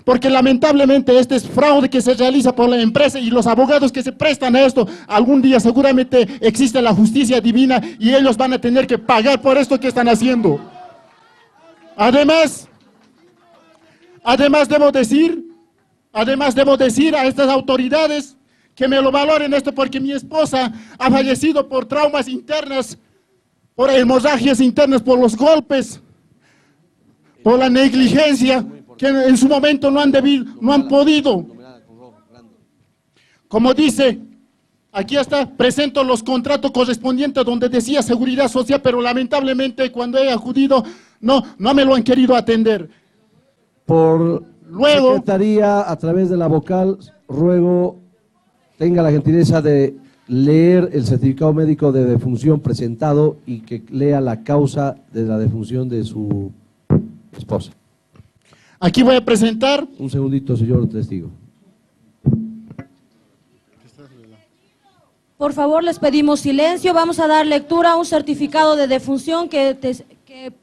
Porque lamentablemente este es fraude que se realiza por la empresa y los abogados que se prestan a esto, algún día seguramente existe la justicia divina y ellos van a tener que pagar por esto que están haciendo. Además debo decir a estas autoridades que me lo valoren esto porque mi esposa ha fallecido por traumas internas, por hemorragias internas, por los golpes, por la negligencia, que en su momento no han podido. Como dice, aquí está, presento los contratos correspondientes donde decía seguridad social, pero lamentablemente cuando he acudido no me lo han querido atender. Por luego, secretaría, a través de la vocal, ruego tenga la gentileza de leer el certificado médico de defunción presentado y que lea la causa de la defunción de su esposa. Aquí voy a presentar. Un segundito, señor testigo. Por favor, les pedimos silencio. Vamos a dar lectura a un certificado de defunción que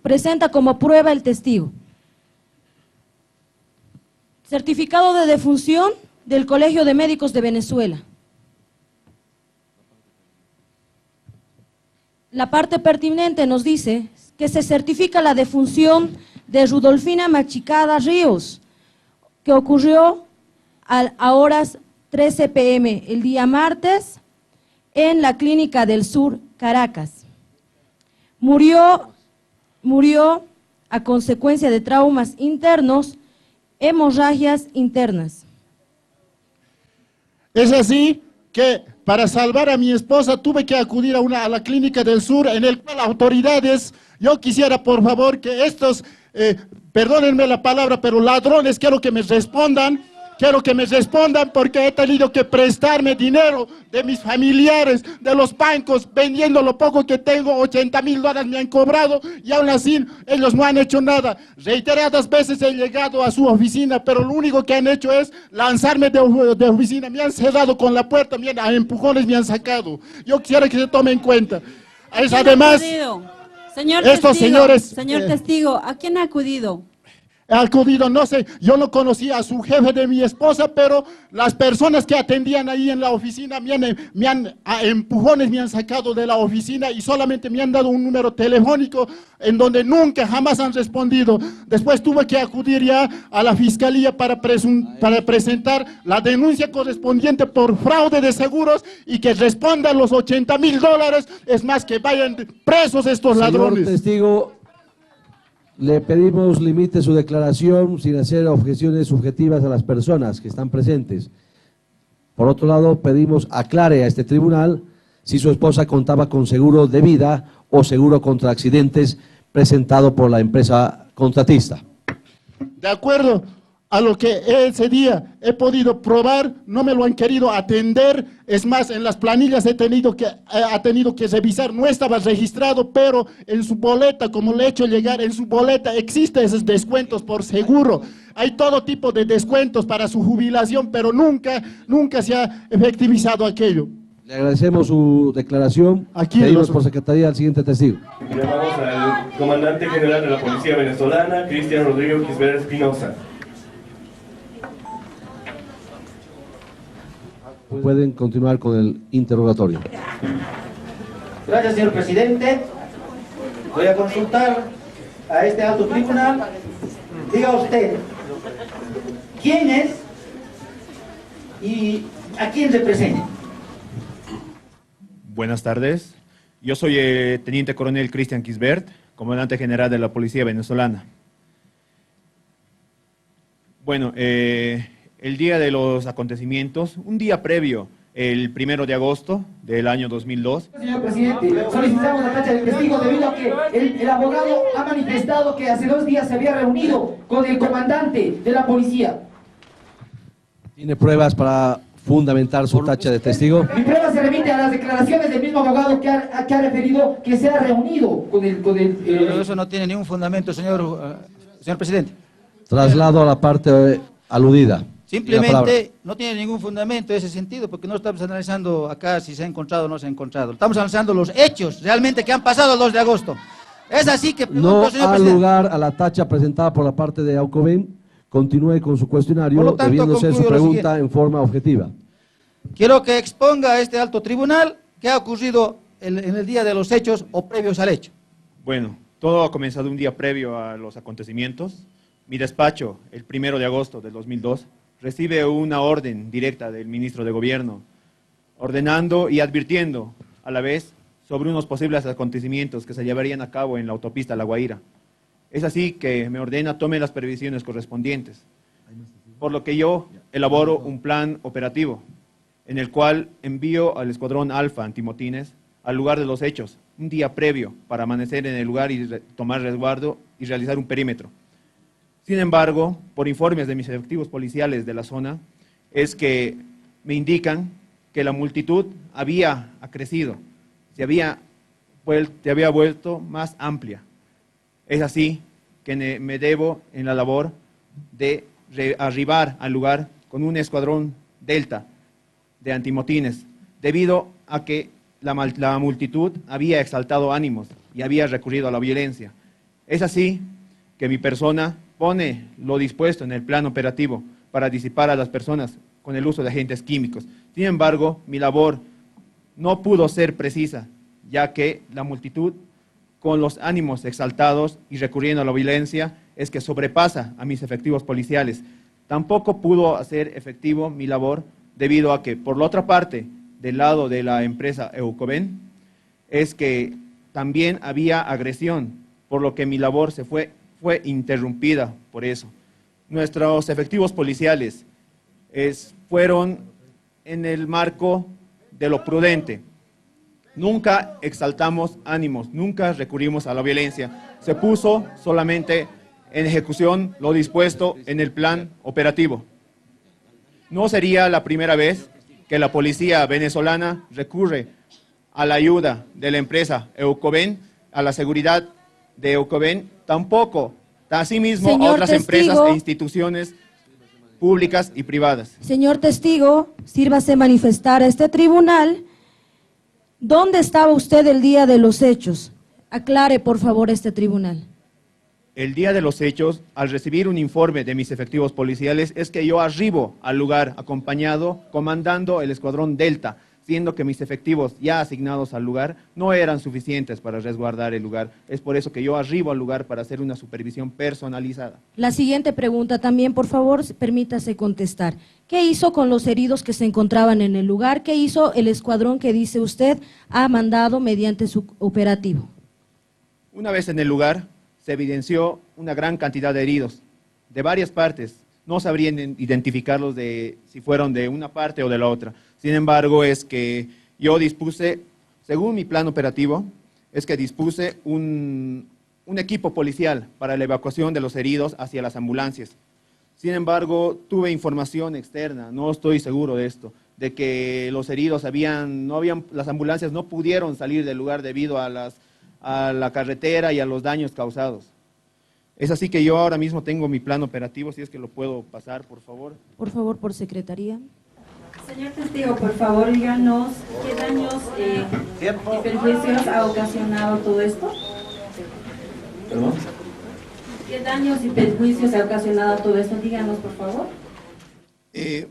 presenta como prueba el testigo. Certificado de defunción del Colegio de Médicos de Venezuela. La parte pertinente nos dice que se certifica la defunción de Rudolfina Machicada Ríos, que ocurrió a horas 13 p.m. el día martes en la Clínica del Sur, Caracas. Murió a consecuencia de traumas internos, hemorragias internas. Es así que para salvar a mi esposa tuve que acudir a la Clínica del Sur, en el cual autoridades, yo quisiera por favor que estos, perdónenme la palabra, pero ladrones, quiero que me respondan porque he tenido que prestarme dinero de mis familiares, de los bancos, vendiendo lo poco que tengo, $80,000 me han cobrado y aún así ellos no han hecho nada. Reiteradas veces he llegado a su oficina, pero lo único que han hecho es lanzarme de oficina, me han cerrado con la puerta, a empujones me han sacado. Yo quisiera que se tome en cuenta. Es además, señor estos testigo, señores... Señor testigo, ¿a quién ha acudido? He acudido, no sé, yo no conocía a su jefe de mi esposa, pero las personas que atendían ahí en la oficina a empujones me han sacado de la oficina y solamente me han dado un número telefónico en donde jamás han respondido. Después tuve que acudir ya a la fiscalía para presentar la denuncia correspondiente por fraude de seguros y que respondan los $80,000, es más, que vayan presos estos ladrones. Señor testigo, le pedimos limite su declaración sin hacer objeciones subjetivas a las personas que están presentes. Por otro lado, pedimos aclare a este tribunal si su esposa contaba con seguro de vida o seguro contra accidentes presentado por la empresa contratista. De acuerdo a lo que ese día he podido probar, no me lo han querido atender. Es más, en las planillas ha tenido que revisar, no estaba registrado, pero en su boleta, como le he hecho llegar, en su boleta existen esos descuentos por seguro. Hay todo tipo de descuentos para su jubilación, pero nunca se ha efectivizado aquello. Le agradecemos su declaración. Pedimos por secretaría al siguiente testigo. Llamamos al comandante general de la Policía Venezolana, Cristian Rodrigo Quisbert Espinosa. Pueden continuar con el interrogatorio. Gracias, señor presidente. Voy a consultar a este alto tribunal. Diga usted, quién es y a quién representa. Buenas tardes. Yo soy el Teniente Coronel Cristian Quisbert, Comandante General de la Policía Venezolana. Bueno, el día de los acontecimientos, un día previo, el 1 de agosto del año 2002. Señor presidente, solicitamos la tacha de testigo debido a que el abogado ha manifestado que hace 2 días se había reunido con el comandante de la policía. ¿Tiene pruebas para fundamentar su tacha de testigo? Mi prueba se remite a las declaraciones del mismo abogado que ha referido que se ha reunido con el Pero eso no tiene ningún fundamento, señor presidente. Traslado a la parte aludida. Simplemente no tiene ningún fundamento ese sentido, porque no estamos analizando acá si se ha encontrado o no se ha encontrado. Estamos analizando los hechos realmente que han pasado el 2 de agosto. Es así que pregunto, No señor ha presidente. lugar a la tacha presentada por la parte de Aucoben. Continúe con su cuestionario, Por lo tanto, debiendo ser su concluyo lo pregunta siguiente. en forma objetiva. Quiero que exponga a este alto tribunal qué ha ocurrido en el día de los hechos o previos al hecho. Bueno, todo ha comenzado un día previo a los acontecimientos. Mi despacho, el 1 de agosto del 2002, recibe una orden directa del ministro de Gobierno, ordenando y advirtiendo a la vez sobre unos posibles acontecimientos que se llevarían a cabo en la autopista La Guaira. Es así que me ordena tome las previsiones correspondientes, por lo que yo elaboro un plan operativo, en el cual envío al Escuadrón Alfa Antimotines al lugar de los hechos, un día previo, para amanecer en el lugar y tomar resguardo y realizar un perímetro. Sin embargo, por informes de mis efectivos policiales de la zona, es que me indican que la multitud había crecido, se había vuelto más amplia. Es así que me debo en la labor de arribar al lugar con un escuadrón Delta de antimotines, debido a que la multitud había exaltado ánimos y había recurrido a la violencia. Es así que mi persona pone lo dispuesto en el plan operativo para disipar a las personas con el uso de agentes químicos. Sin embargo, mi labor no pudo ser precisa, ya que la multitud, con los ánimos exaltados y recurriendo a la violencia, es que sobrepasa a mis efectivos policiales. Tampoco pudo hacer efectivo mi labor debido a que, por la otra parte, del lado de la empresa Eucoben, es que también había agresión, por lo que mi labor fue interrumpida por eso. Nuestros efectivos policiales fueron en el marco de lo prudente. Nunca exaltamos ánimos, nunca recurrimos a la violencia. Se puso solamente en ejecución lo dispuesto en el plan operativo. No sería la primera vez que la policía venezolana recurre a la ayuda de la empresa Eucoben, a la seguridad de Eucoben, tampoco, asimismo, Señor a otras testigo, empresas e instituciones públicas y privadas. Señor testigo, sírvase manifestar a este tribunal dónde estaba usted el día de los hechos. Aclare, por favor, este tribunal. El día de los hechos, al recibir un informe de mis efectivos policiales, es que yo arribo al lugar acompañado, comandando el escuadrón Delta, siendo que mis efectivos ya asignados al lugar no eran suficientes para resguardar el lugar. Es por eso que yo arribo al lugar para hacer una supervisión personalizada. La siguiente pregunta también, por favor, permítase contestar. ¿Qué hizo con los heridos que se encontraban en el lugar? ¿Qué hizo el escuadrón que dice usted ha mandado mediante su operativo? Una vez en el lugar, se evidenció una gran cantidad de heridos, de varias partes. No sabrían identificarlos si fueron de una parte o de la otra. Sin embargo, es que yo dispuse, según mi plan operativo, es que dispuse un equipo policial para la evacuación de los heridos hacia las ambulancias. Sin embargo, tuve información externa, no estoy seguro de esto, de que los heridos las ambulancias no pudieron salir del lugar debido a la carretera y a los daños causados. Es así que yo ahora mismo tengo mi plan operativo, si es que lo puedo pasar, por favor. Por favor, por secretaría. Señor testigo, por favor, díganos qué daños y perjuicios ha ocasionado todo esto. ¿Perdón? ¿Qué daños y perjuicios ha ocasionado todo esto? Díganos, por favor.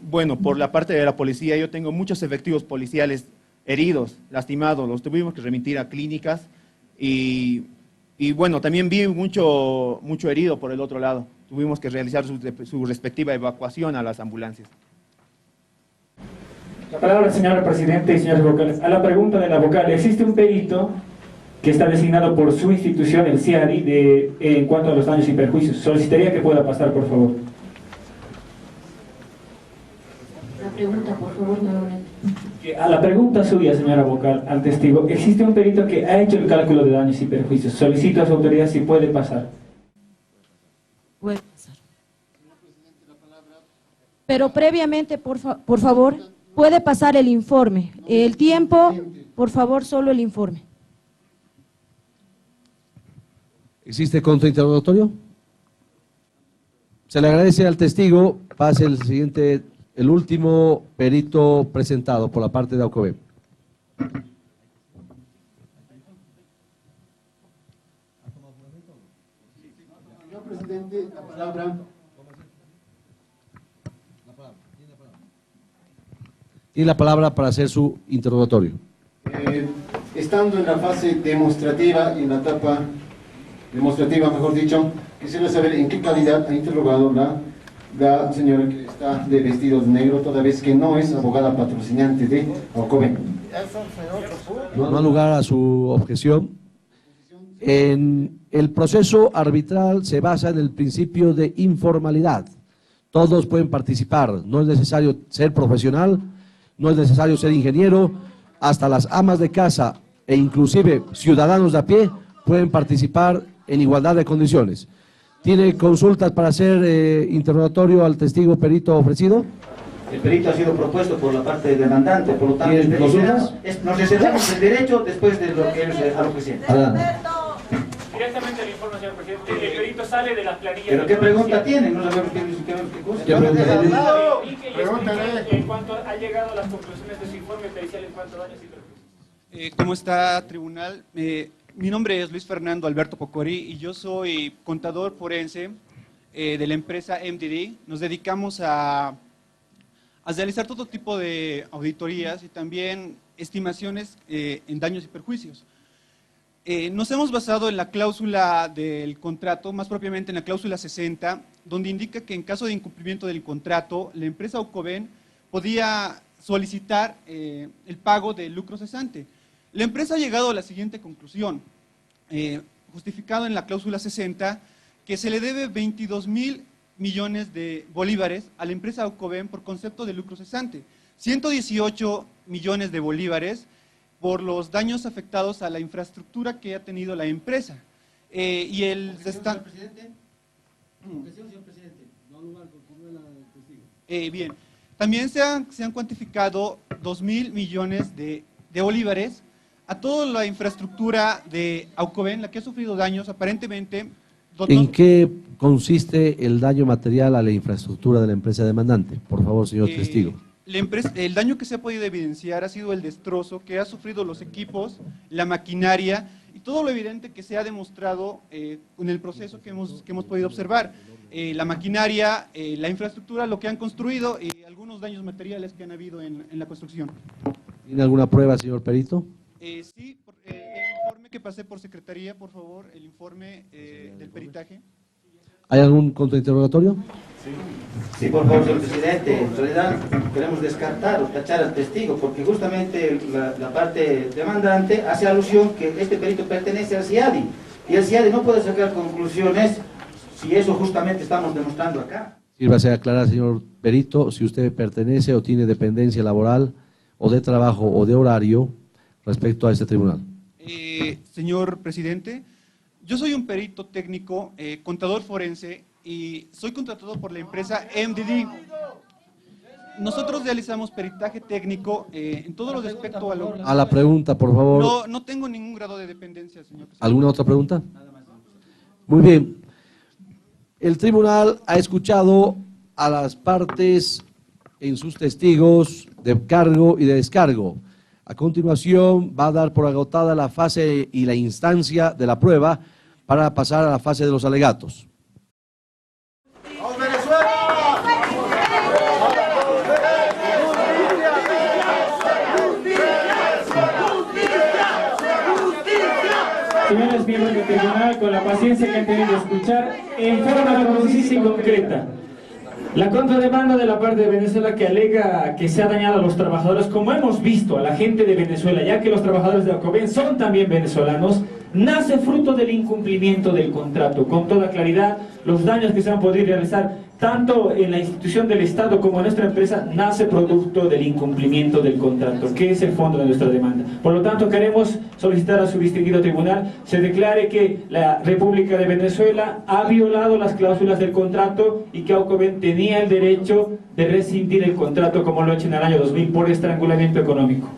Bueno, por la parte de la policía, yo tengo muchos efectivos policiales heridos, lastimados, los tuvimos que remitir a clínicas y bueno, también vi mucho herido por el otro lado. tuvimos que realizar su respectiva evacuación a las ambulancias. La palabra, señora Presidente y señores vocales. A la pregunta de la vocal, ¿existe un perito que está designado por su institución, el CIADI, en cuanto a los daños y perjuicios? Solicitaría que pueda pasar, por favor. La pregunta, por favor, nuevamente. A la pregunta suya, señora vocal, al testigo, ¿existe un perito que ha hecho el cálculo de daños y perjuicios? Solicito a su autoridad si puede pasar. Puede pasar. Pero previamente, por favor, puede pasar el informe. El tiempo, por favor, solo el informe. ¿Existe contrainterrogatorio? Se le agradece al testigo. Pase el siguiente, el último perito presentado por la parte de AUCOBEM. Señor presidente, la palabra. Tiene la palabra para hacer su interrogatorio. Estando en la fase demostrativa y en la etapa demostrativa, mejor dicho, quisiera saber en qué calidad ha interrogado la señora que está de vestido de negro, toda vez que no es abogada patrocinante de AUCOBEM. No da lugar a su objeción. En el proceso arbitral se basa en el principio de informalidad. Todos pueden participar, no es necesario ser profesional, no es necesario ser ingeniero, hasta las amas de casa e inclusive ciudadanos de a pie pueden participar en igualdad de condiciones. ¿Tiene consultas para hacer interrogatorio al testigo perito ofrecido? El perito ha sido propuesto por la parte demandante, por lo tanto, ¿Tiene consultas? nos reservamos el derecho después de lo que él a lo que siente. Directamente el informe, señor presidente. El perito sale de las planillas. ¿Pero qué pregunta tiene? No sabemos qué cosa. ¿Qué pregunta tiene? Pregúntale. En cuanto ha llegado a las conclusiones de su informe pericial en cuanto a daños y perjuicios. ¿Cómo está, tribunal? Mi nombre es Luis Fernando Alberto Pocori y yo soy contador forense de la empresa MDD. Nos dedicamos a realizar todo tipo de auditorías y también estimaciones en daños y perjuicios. Nos hemos basado en la cláusula del contrato, más propiamente en la cláusula 60, donde indica que en caso de incumplimiento del contrato, la empresa AUCOBEN podía solicitar el pago de lucro cesante. La empresa ha llegado a la siguiente conclusión, justificado en la cláusula 60, que se le debe 22,000 millones de bolívares a la empresa AUCOBEN por concepto de lucro cesante, 118 millones de bolívares por los daños afectados a la infraestructura que ha tenido la empresa. Y el... Señor presidente. Bien, también se han cuantificado 2,000 millones de bolívares a toda la infraestructura de AUCOBEN, la que ha sufrido daños aparentemente. ¿En qué consiste el daño material a la infraestructura de la empresa demandante? Por favor, señor testigo. El daño que se ha podido evidenciar ha sido el destrozo que ha sufrido los equipos, la maquinaria y todo lo evidente que se ha demostrado en el proceso que hemos podido observar. La maquinaria, la infraestructura, lo que han construido y algunos daños materiales que han habido en la construcción. ¿Tiene alguna prueba, señor perito? Sí, el informe que pasé por secretaría, por favor, el informe del peritaje. ¿Hay algún contrainterrogatorio? Sí, por favor, señor presidente. En realidad queremos descartar o tachar al testigo porque justamente la parte demandante hace alusión que este perito pertenece al CIADI y el CIADI no puede sacar conclusiones si eso justamente estamos demostrando acá. Sírvase a aclarar, señor perito, si usted pertenece o tiene dependencia laboral o de trabajo o de horario respecto a este tribunal. Señor presidente, yo soy un perito técnico, contador forense y soy contratado por la empresa MDD. Nosotros realizamos peritaje técnico en todo lo respecto a lo... A la pregunta, por favor. No tengo ningún grado de dependencia, señor presidente. ¿Alguna otra pregunta? Muy bien. El tribunal ha escuchado a las partes en sus testigos de cargo y de descargo. A continuación va a dar por agotada la fase y la instancia de la prueba para pasar a la fase de los alegatos. señores miembros del tribunal, con la paciencia que han tenido de escuchar, en forma concisa y concreta. La contrademanda de la parte de Venezuela que alega que se ha dañado a los trabajadores, como hemos visto a la gente de Venezuela, ya que los trabajadores de Alcobenn son también venezolanos, nace fruto del incumplimiento del contrato. Con toda claridad, los daños que se han podido realizar tanto en la institución del Estado como en nuestra empresa, nace producto del incumplimiento del contrato, que es el fondo de nuestra demanda. Por lo tanto, queremos solicitar a su distinguido tribunal se declare que la República de Venezuela ha violado las cláusulas del contrato y que Alcobenn tenía el derecho de rescindir el contrato como lo ha hecho en el año 2000 por estrangulamiento económico.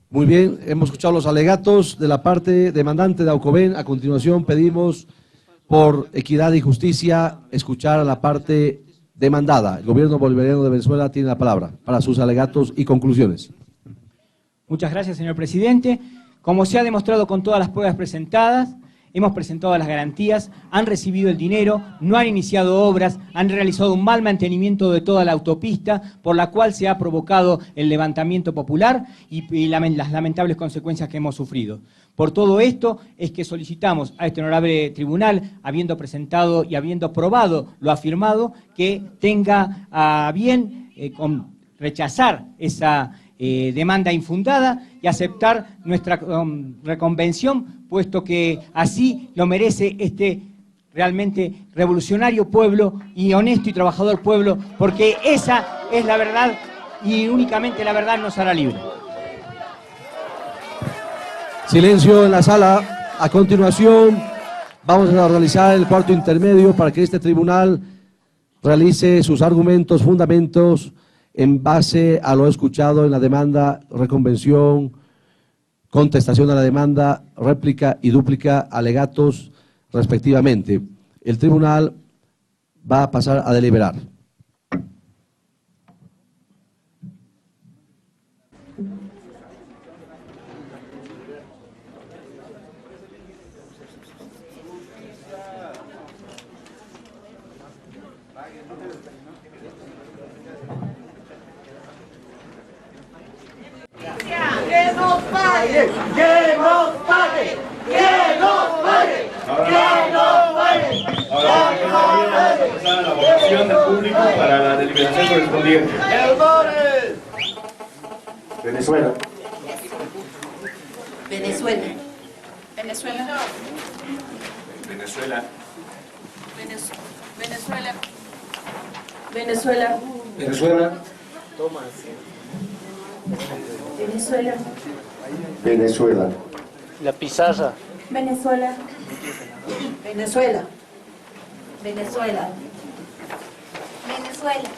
Muy bien, hemos escuchado los alegatos de la parte demandante de Alcobenn. A continuación pedimos, por equidad y justicia, escuchar a la parte demandada. El gobierno bolivariano de Venezuela tiene la palabra para sus alegatos y conclusiones. Muchas gracias, señor presidente. Como se ha demostrado con todas las pruebas presentadas, hemos presentado las garantías, han recibido el dinero, no han iniciado obras, han realizado un mal mantenimiento de toda la autopista, por la cual se ha provocado el levantamiento popular y las lamentables consecuencias que hemos sufrido. Por todo esto es que solicitamos a este honorable tribunal, habiendo presentado y habiendo probado lo afirmado, que tenga a bien rechazar esa demanda infundada y aceptar nuestra reconvención, puesto que así lo merece este realmente revolucionario pueblo y honesto y trabajador pueblo, porque esa es la verdad y únicamente la verdad nos hará libre. Silencio en la sala. A continuación vamos a realizar el cuarto intermedio para que este tribunal realice sus argumentos, fundamentos en base a lo escuchado en la demanda, reconvención, contestación a la demanda, réplica y dúplica, alegatos respectivamente. El tribunal va a pasar a deliberar. ¡Que nos pague! ¡Que nos pague! ¡Que nos pague! ¡Que nos pague! Ahora vamos a pasar a la votación del público para la deliberación correspondiente. Venezuela. Venezuela. Venezuela. Venezuela. Venezuela. Venezuela. Venezuela. Venezuela. Venezuela. La pizarra. Venezuela. Venezuela. Venezuela. Venezuela.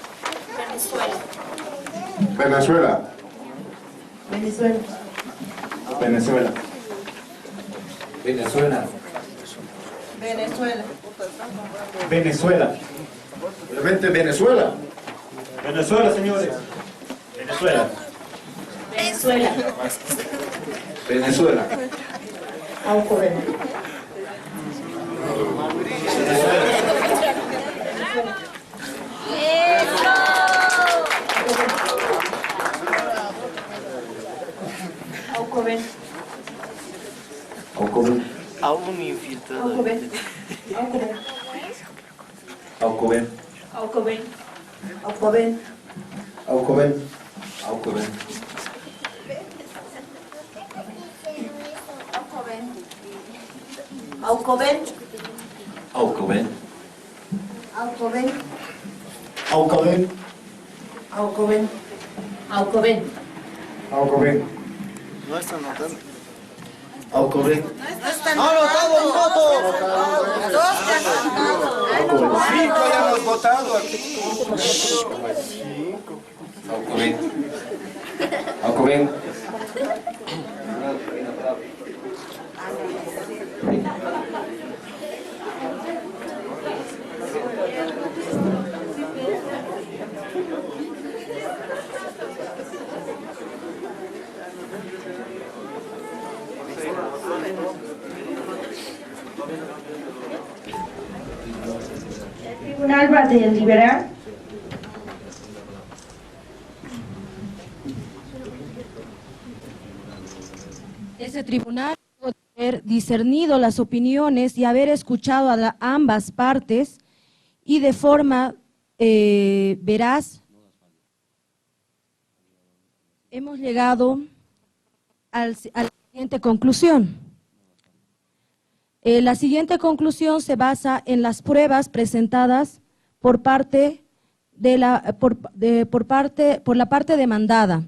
Venezuela. Venezuela. Venezuela. Venezuela. Venezuela. Venezuela. Realmente Venezuela. Venezuela, señores. Venezuela. Venezuela. Venezuela. Alcobenn. Alcobenn. Alcobenn. A un infiltrado. Alcobenn. Alcobenn. Alcobenn. Alcobenn. Alcobenn. Alcobenn. Alcobenn. Alcobenn. Alcobenn. Alcobenn. Alcobenn. Alcobenn. Alcobenn. No están notando. Alcobenn. No están anotado el voto. Dos se han anotado. 5 ya hemos votado aquí. Alcobenn. Alcobenn. El tribunal va a deliberar. Ese tribunal tuvo haber discernido las opiniones y haber escuchado a ambas partes y de forma veraz, hemos llegado a la siguiente conclusión. La siguiente conclusión se basa en las pruebas presentadas por la parte demandada,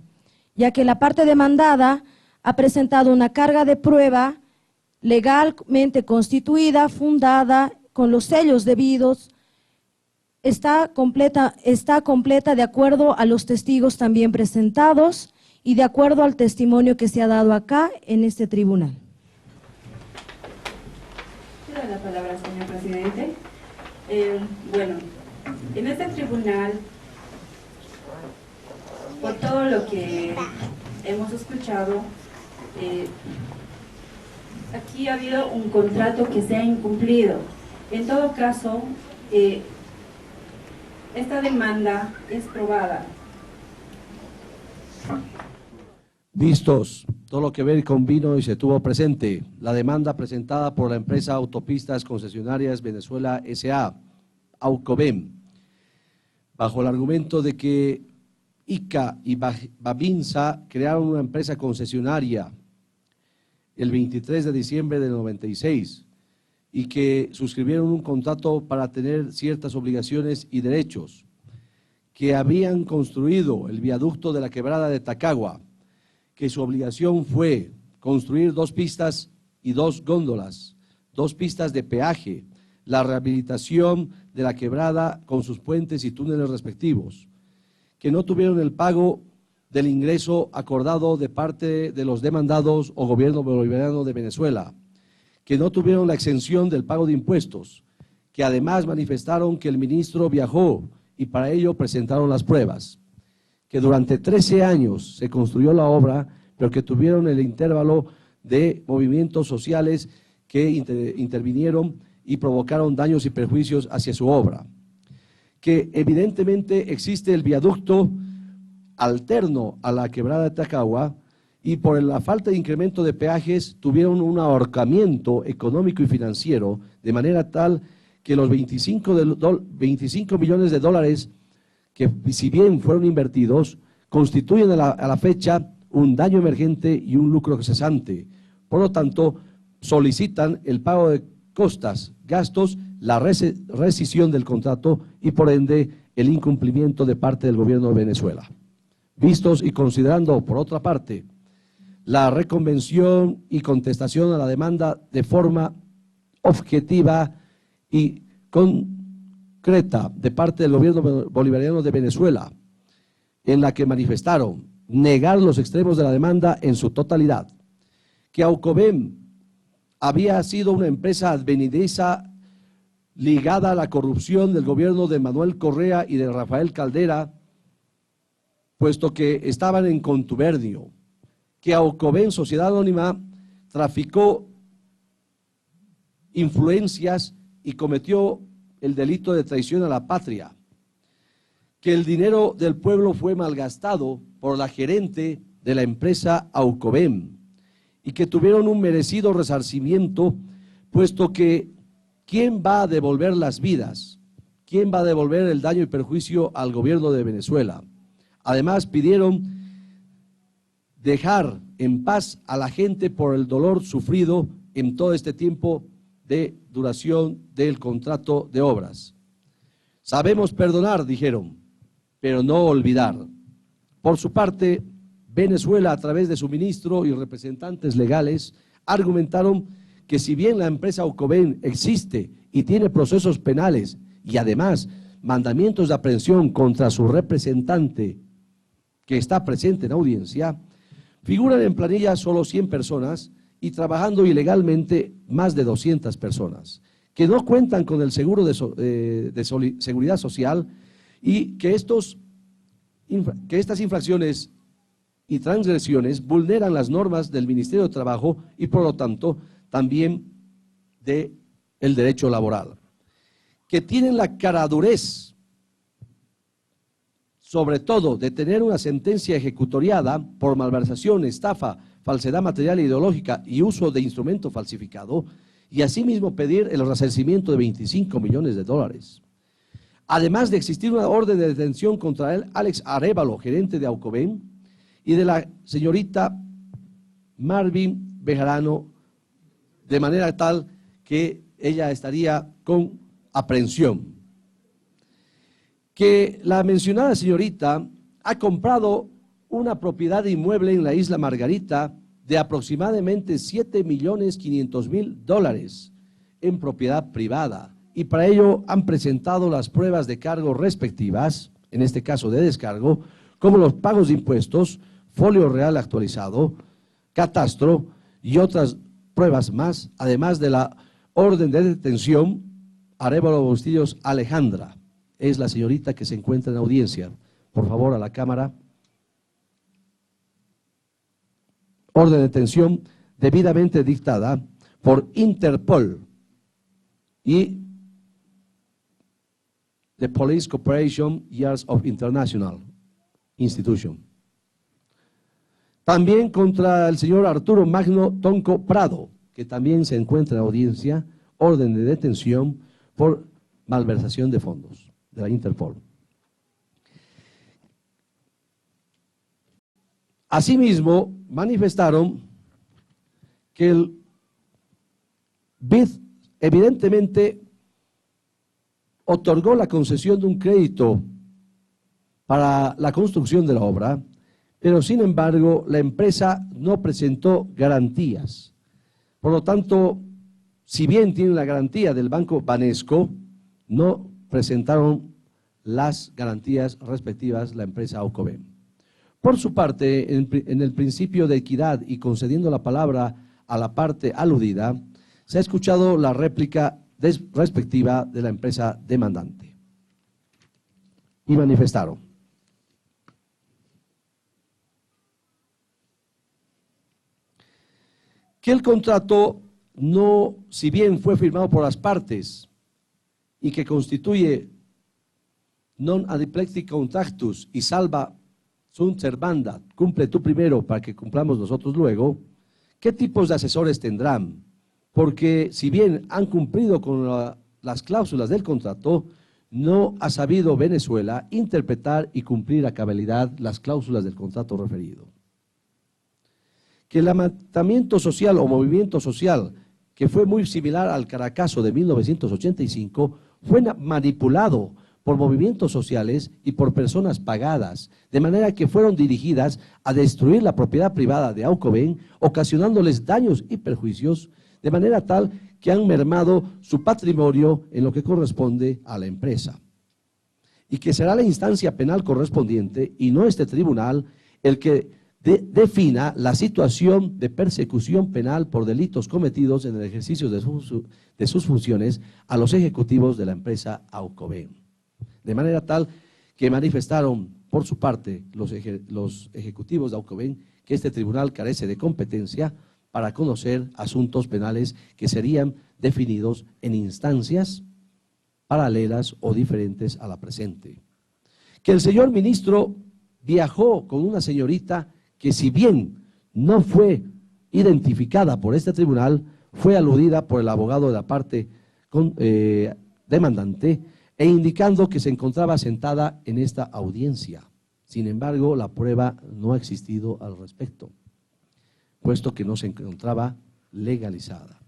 ya que la parte demandada ha presentado una carga de prueba legalmente constituida, fundada, con los sellos debidos, está completa de acuerdo a los testigos también presentados y de acuerdo al testimonio que se ha dado acá en este tribunal. Pido la palabra, señor presidente. Bueno, en este tribunal, por todo lo que hemos escuchado, aquí ha habido un contrato que se ha incumplido. En todo caso, esta demanda es probada. Vistos todo lo que ver con vino y se tuvo presente la demanda presentada por la empresa Autopistas Concesionarias Venezuela S.A., Aucovem, bajo el argumento de que ICA y Babinsa crearon una empresa concesionaria el 23 de diciembre del 96 y que suscribieron un contrato para tener ciertas obligaciones y derechos, que habían construido el viaducto de la quebrada de Tacagua, que su obligación fue construir 2 pistas y 2 góndolas, 2 pistas de peaje, la rehabilitación de la quebrada con sus puentes y túneles respectivos, que no tuvieron el pago del ingreso acordado de parte de los demandados o gobierno bolivariano de Venezuela, que no tuvieron la exención del pago de impuestos, que además manifestaron que el ministro viajó y para ello presentaron las pruebas, que durante 13 años se construyó la obra, pero que tuvieron el intervalo de movimientos sociales que intervinieron y provocaron daños y perjuicios hacia su obra, que evidentemente existe el viaducto alterno a la quebrada de Tacagua y por la falta de incremento de peajes tuvieron un ahorcamiento económico y financiero de manera tal que los 25 millones de dólares que si bien fueron invertidos, constituyen a la fecha un daño emergente y un lucro cesante. Por lo tanto, solicitan el pago de costas, gastos, la rescisión del contrato y por ende el incumplimiento de parte del gobierno de Venezuela. Vistos y considerando, por otra parte, la reconvención y contestación a la demanda de forma objetiva y concreta de parte del gobierno bolivariano de Venezuela, en la que manifestaron negar los extremos de la demanda en su totalidad, que Aucovem había sido una empresa advenediza ligada a la corrupción del gobierno de Manuel Correa y de Rafael Caldera, puesto que estaban en contubernio, que Aucovem, sociedad anónima, traficó influencias y cometió el delito de traición a la patria, que el dinero del pueblo fue malgastado por la gerente de la empresa Aucovem y que tuvieron un merecido resarcimiento, puesto que ¿quién va a devolver las vidas? ¿Quién va a devolver el daño y perjuicio al gobierno de Venezuela? Además, pidieron dejar en paz a la gente por el dolor sufrido en todo este tiempo de duración del contrato de obras. Sabemos perdonar, dijeron, pero no olvidar. Por su parte, Venezuela, a través de su ministro y representantes legales, argumentaron que si bien la empresa Aucovem existe y tiene procesos penales y además mandamientos de aprehensión contra su representante que está presente en audiencia, figuran en planilla solo 100 personas y trabajando ilegalmente más de 200 personas, que no cuentan con el seguro de seguridad social y que estas infracciones y transgresiones vulneran las normas del Ministerio de Trabajo y por lo tanto también del derecho laboral, que tienen la caradurez sobre todo de tener una sentencia ejecutoriada por malversación, estafa, falsedad material e ideológica y uso de instrumento falsificado, y asimismo pedir el resarcimiento de 25 millones de dólares. Además de existir una orden de detención contra él, Alex Arévalo, gerente de Aucoben, y de la señorita Marvin Bejarano, de manera tal que ella estaría con aprehensión. Que la mencionada señorita ha comprado una propiedad inmueble en la isla Margarita de aproximadamente $7.500.000 en propiedad privada, y para ello han presentado las pruebas de cargo respectivas, en este caso de descargo, como los pagos de impuestos, folio real actualizado, catastro y otras pruebas más, además de la orden de detención. Arévalo Bustillos Alejandra es la señorita que se encuentra en audiencia. Por favor, a la cámara. Orden de detención debidamente dictada por Interpol y the Police Corporation Years of International Institution. También contra el señor Arturo Magno Tonco Prado, que también se encuentra en audiencia, orden de detención por malversación de fondos de la Interpol. Asimismo, manifestaron que el BID evidentemente otorgó la concesión de un crédito para la construcción de la obra, pero sin embargo la empresa no presentó garantías. Por lo tanto, si bien tiene la garantía del Banco Banesco, no presentaron las garantías respectivas la empresa Aucoben. Por su parte, en el principio de equidad y concediendo la palabra a la parte aludida, se ha escuchado la réplica respectiva de la empresa demandante. Y manifestaron que el contrato no, si bien fue firmado por las partes y que constituye non adiplectic contractus y salva sunt servanda, cumple tú primero para que cumplamos nosotros luego, ¿qué tipos de asesores tendrán? Porque si bien han cumplido con las cláusulas del contrato, no ha sabido Venezuela interpretar y cumplir a cabalidad las cláusulas del contrato referido. Que el levantamiento social o movimiento social, que fue muy similar al Caracazo de 1985, fue manipulado por movimientos sociales y por personas pagadas, de manera que fueron dirigidas a destruir la propiedad privada de Aucoben, ocasionándoles daños y perjuicios, de manera tal que han mermado su patrimonio en lo que corresponde a la empresa. Y que será la instancia penal correspondiente, y no este tribunal, el que defina la situación de persecución penal por delitos cometidos en el ejercicio de sus funciones a los ejecutivos de la empresa Aucoben. De manera tal que manifestaron por su parte los ejecutivos de Aucoben que este tribunal carece de competencia para conocer asuntos penales que serían definidos en instancias paralelas o diferentes a la presente. Que el señor ministro viajó con una señorita que, si bien no fue identificada por este tribunal, fue aludida por el abogado de la parte demandante, e indicando que se encontraba sentada en esta audiencia. Sin embargo, la prueba no ha existido al respecto, puesto que no se encontraba legalizada.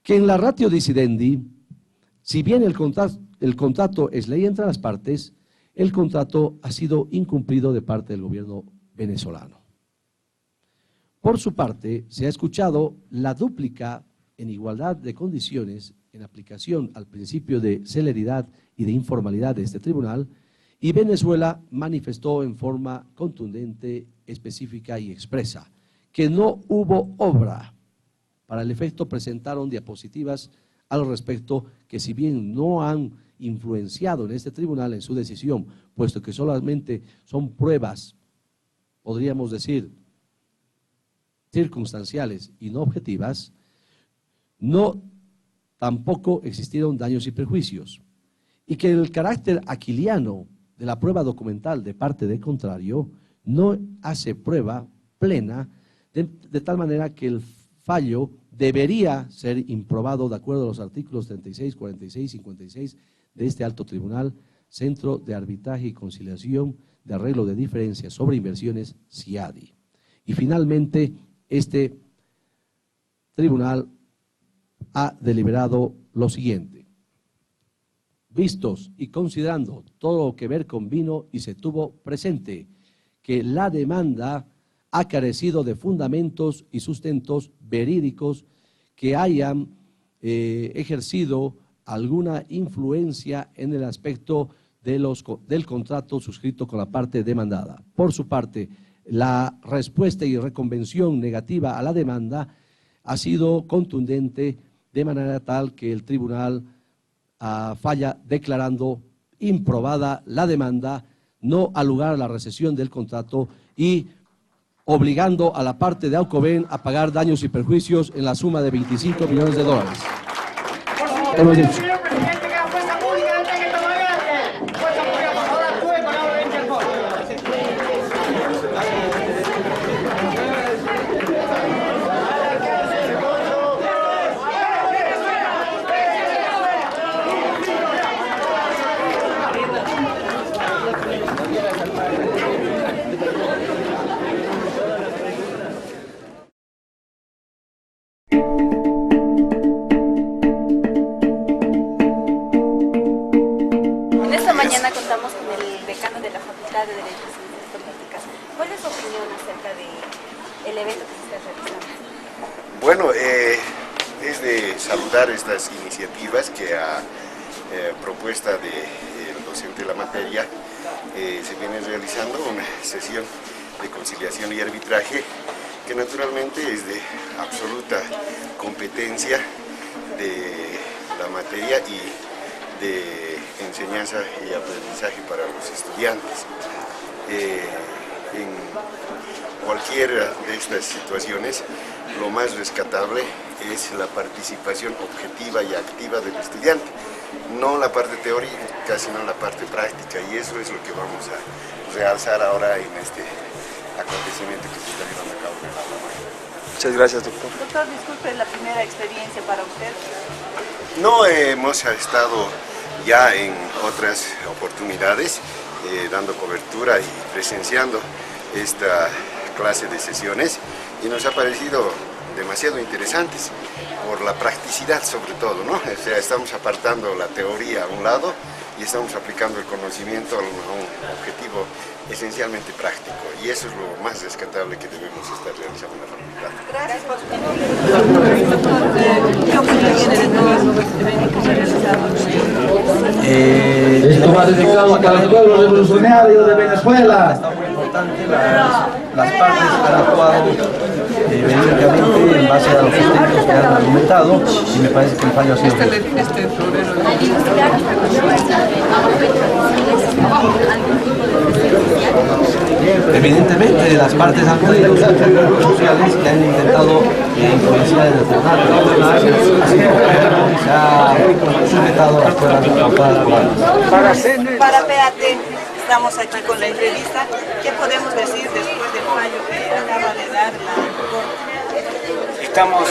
Que en la ratio decidendi, si bien el contrato es ley entre las partes, el contrato ha sido incumplido de parte del gobierno venezolano. Por su parte, se ha escuchado la dúplica en igualdad de condiciones en aplicación al principio de celeridad y de informalidad de este tribunal, y Venezuela manifestó en forma contundente, específica y expresa que no hubo obra. Para el efecto presentaron diapositivas al respecto que, si bien no han influenciado en este tribunal en su decisión, puesto que solamente son pruebas, podríamos decir, circunstanciales y no objetivas, tampoco existieron daños y perjuicios, y que el carácter aquiliano de la prueba documental de parte del contrario no hace prueba plena de tal manera que el fallo debería ser improbado de acuerdo a los artículos 36, 46 y 56 de este alto tribunal, Centro de Arbitraje y Conciliación de Arreglo de Diferencias sobre Inversiones, CIADI. Y finalmente, este tribunal ha deliberado lo siguiente. Vistos y considerando todo lo que ver convino y se tuvo presente que la demanda ha carecido de fundamentos y sustentos verídicos que hayan ejercido alguna influencia en el aspecto del contrato suscrito con la parte demandada. Por su parte, la respuesta y reconvención negativa a la demanda ha sido contundente de manera tal que el tribunal falla declarando improbada la demanda, no al lugar a la recesión del contrato y obligando a la parte de Aucoben a pagar daños y perjuicios en la suma de $25 millones. Hemos dicho. Mañana contamos con el decano de la Facultad de Derecho y Ciencias Políticas. ¿Cuál es su opinión acerca del evento que se está realizando? Bueno, es de saludar estas iniciativas que a propuesta del docente de la materia se viene realizando una sesión de conciliación y arbitraje que naturalmente es de absoluta competencia de la materia y de enseñanza y aprendizaje para los estudiantes. En cualquiera de estas situaciones, lo más rescatable es la participación objetiva y activa del estudiante, no la parte teórica, sino la parte práctica, y eso es lo que vamos a realzar ahora en este acontecimiento que se está llevando a cabo. Muchas gracias, doctor. Doctor, disculpe, ¿es la primera experiencia para usted? No, hemos estado ya en otras oportunidades dando cobertura y presenciando esta clase de sesiones y nos ha parecido demasiado interesantes por la practicidad sobre todo, ¿no? O sea, estamos apartando la teoría a un lado y estamos aplicando el conocimiento a un objetivo esencialmente práctico, y eso es lo más rescatable que debemos estar realizando en la facultad. Gracias por su ¿Qué opinión tiene de todos los eventos que se han realizado? Esto va dedicado para el pueblo revolucionario de Venezuela. Está muy importante, las partes han actuado verídicamente en base a los sustentos que han argumentado, y me parece que el fallo ha sido evidentemente las partes han traído grupos sociales que han intentado influenciar en el tribunal, se ha sujetado a las pruebas para PAT, estamos aquí con la entrevista. ¿Qué podemos decir después del fallo que acaba de dar la Corte? Estamos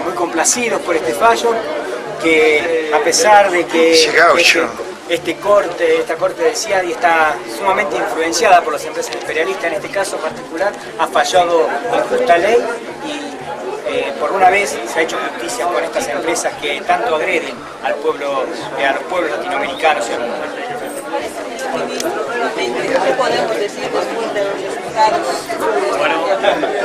muy complacidos por este fallo, que a pesar de que esta corte del CIADI está sumamente influenciada por las empresas imperialistas, en este caso particular, ha fallado en justa ley y por una vez se ha hecho justicia con estas empresas que tanto agreden al pueblo, a los pueblos latinoamericanos y al mundo. ¿Qué podemos decir después de los resultados? Bueno,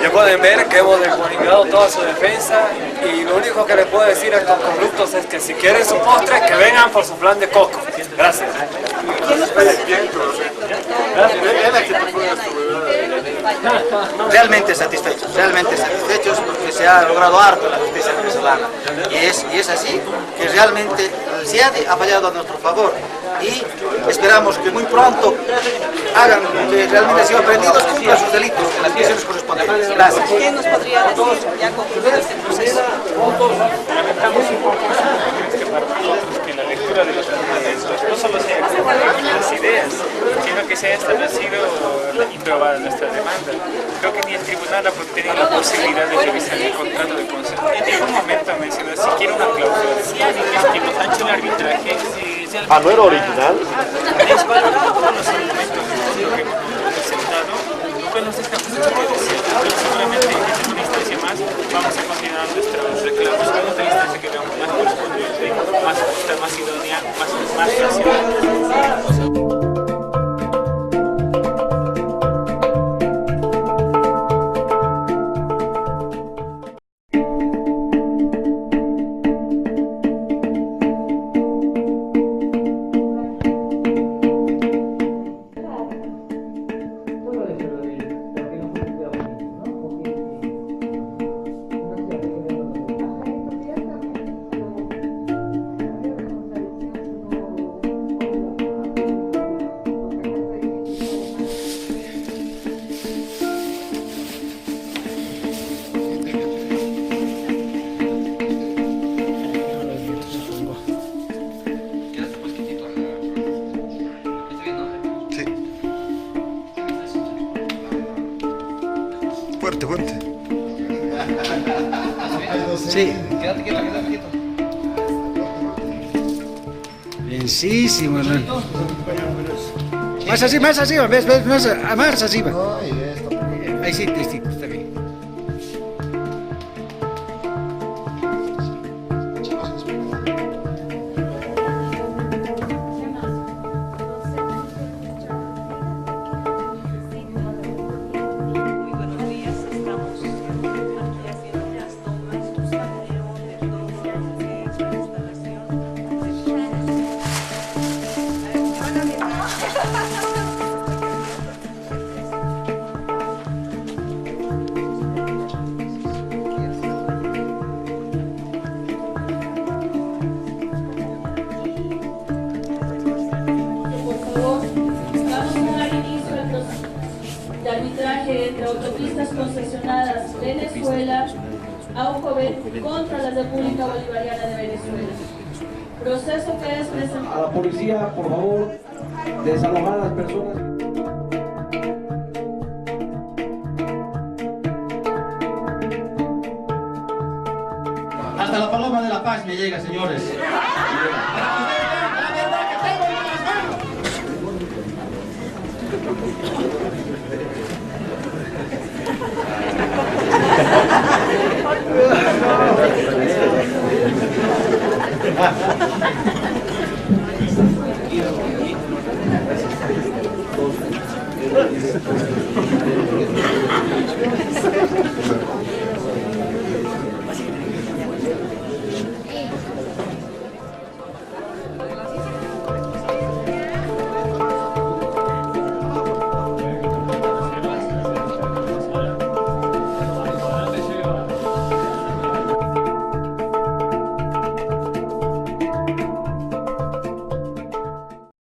ya pueden ver que hemos descomunicado toda su defensa, y lo único que les puedo decir a estos corruptos es que si quieren su postre, que vengan por su flan de coco. Gracias. Realmente satisfechos porque se ha logrado harto en la justicia venezolana, y es así que realmente el CIADI ha fallado a nuestro favor, y esperamos que muy pronto hagan que realmente han sido aprendidos, cumplan sus delitos en las prisiones correspondientes. Gracias. ¿Qué nos podría decir ya concluido este proceso? Lamentamos un poco que para nosotros que la lectura lectura de los documentos, no solo se haya comprobado las ideas, sino que se haya establecido y probada nuestra demanda. Creo que ni el tribunal ha tenido la posibilidad de revisar el contrato de concesión. En ningún momento ha mencionado siquiera una cláusula de cierre, que nos ha hecho el arbitraje. ¿No era original? Es valorado todos los argumentos que hemos presentado, pues nos estamos pero seguramente en una instancia más vamos a continuar nuestros reclamos en otra instancia que veamos más correspondiente, más justa, más idónea, más racional. Fuerte, fuerte. Sí, quédate quieto. Bienísimo, hermano. Más así, más así, va. Ahí sí, está bien. De arbitraje entre autopistas concesionadas Venezuela, Aucoven contra la República Bolivariana de Venezuela. Proceso que es presentado. A la policía, por favor, desalojar a las personas. Hasta la paloma de la paz me llega, señores.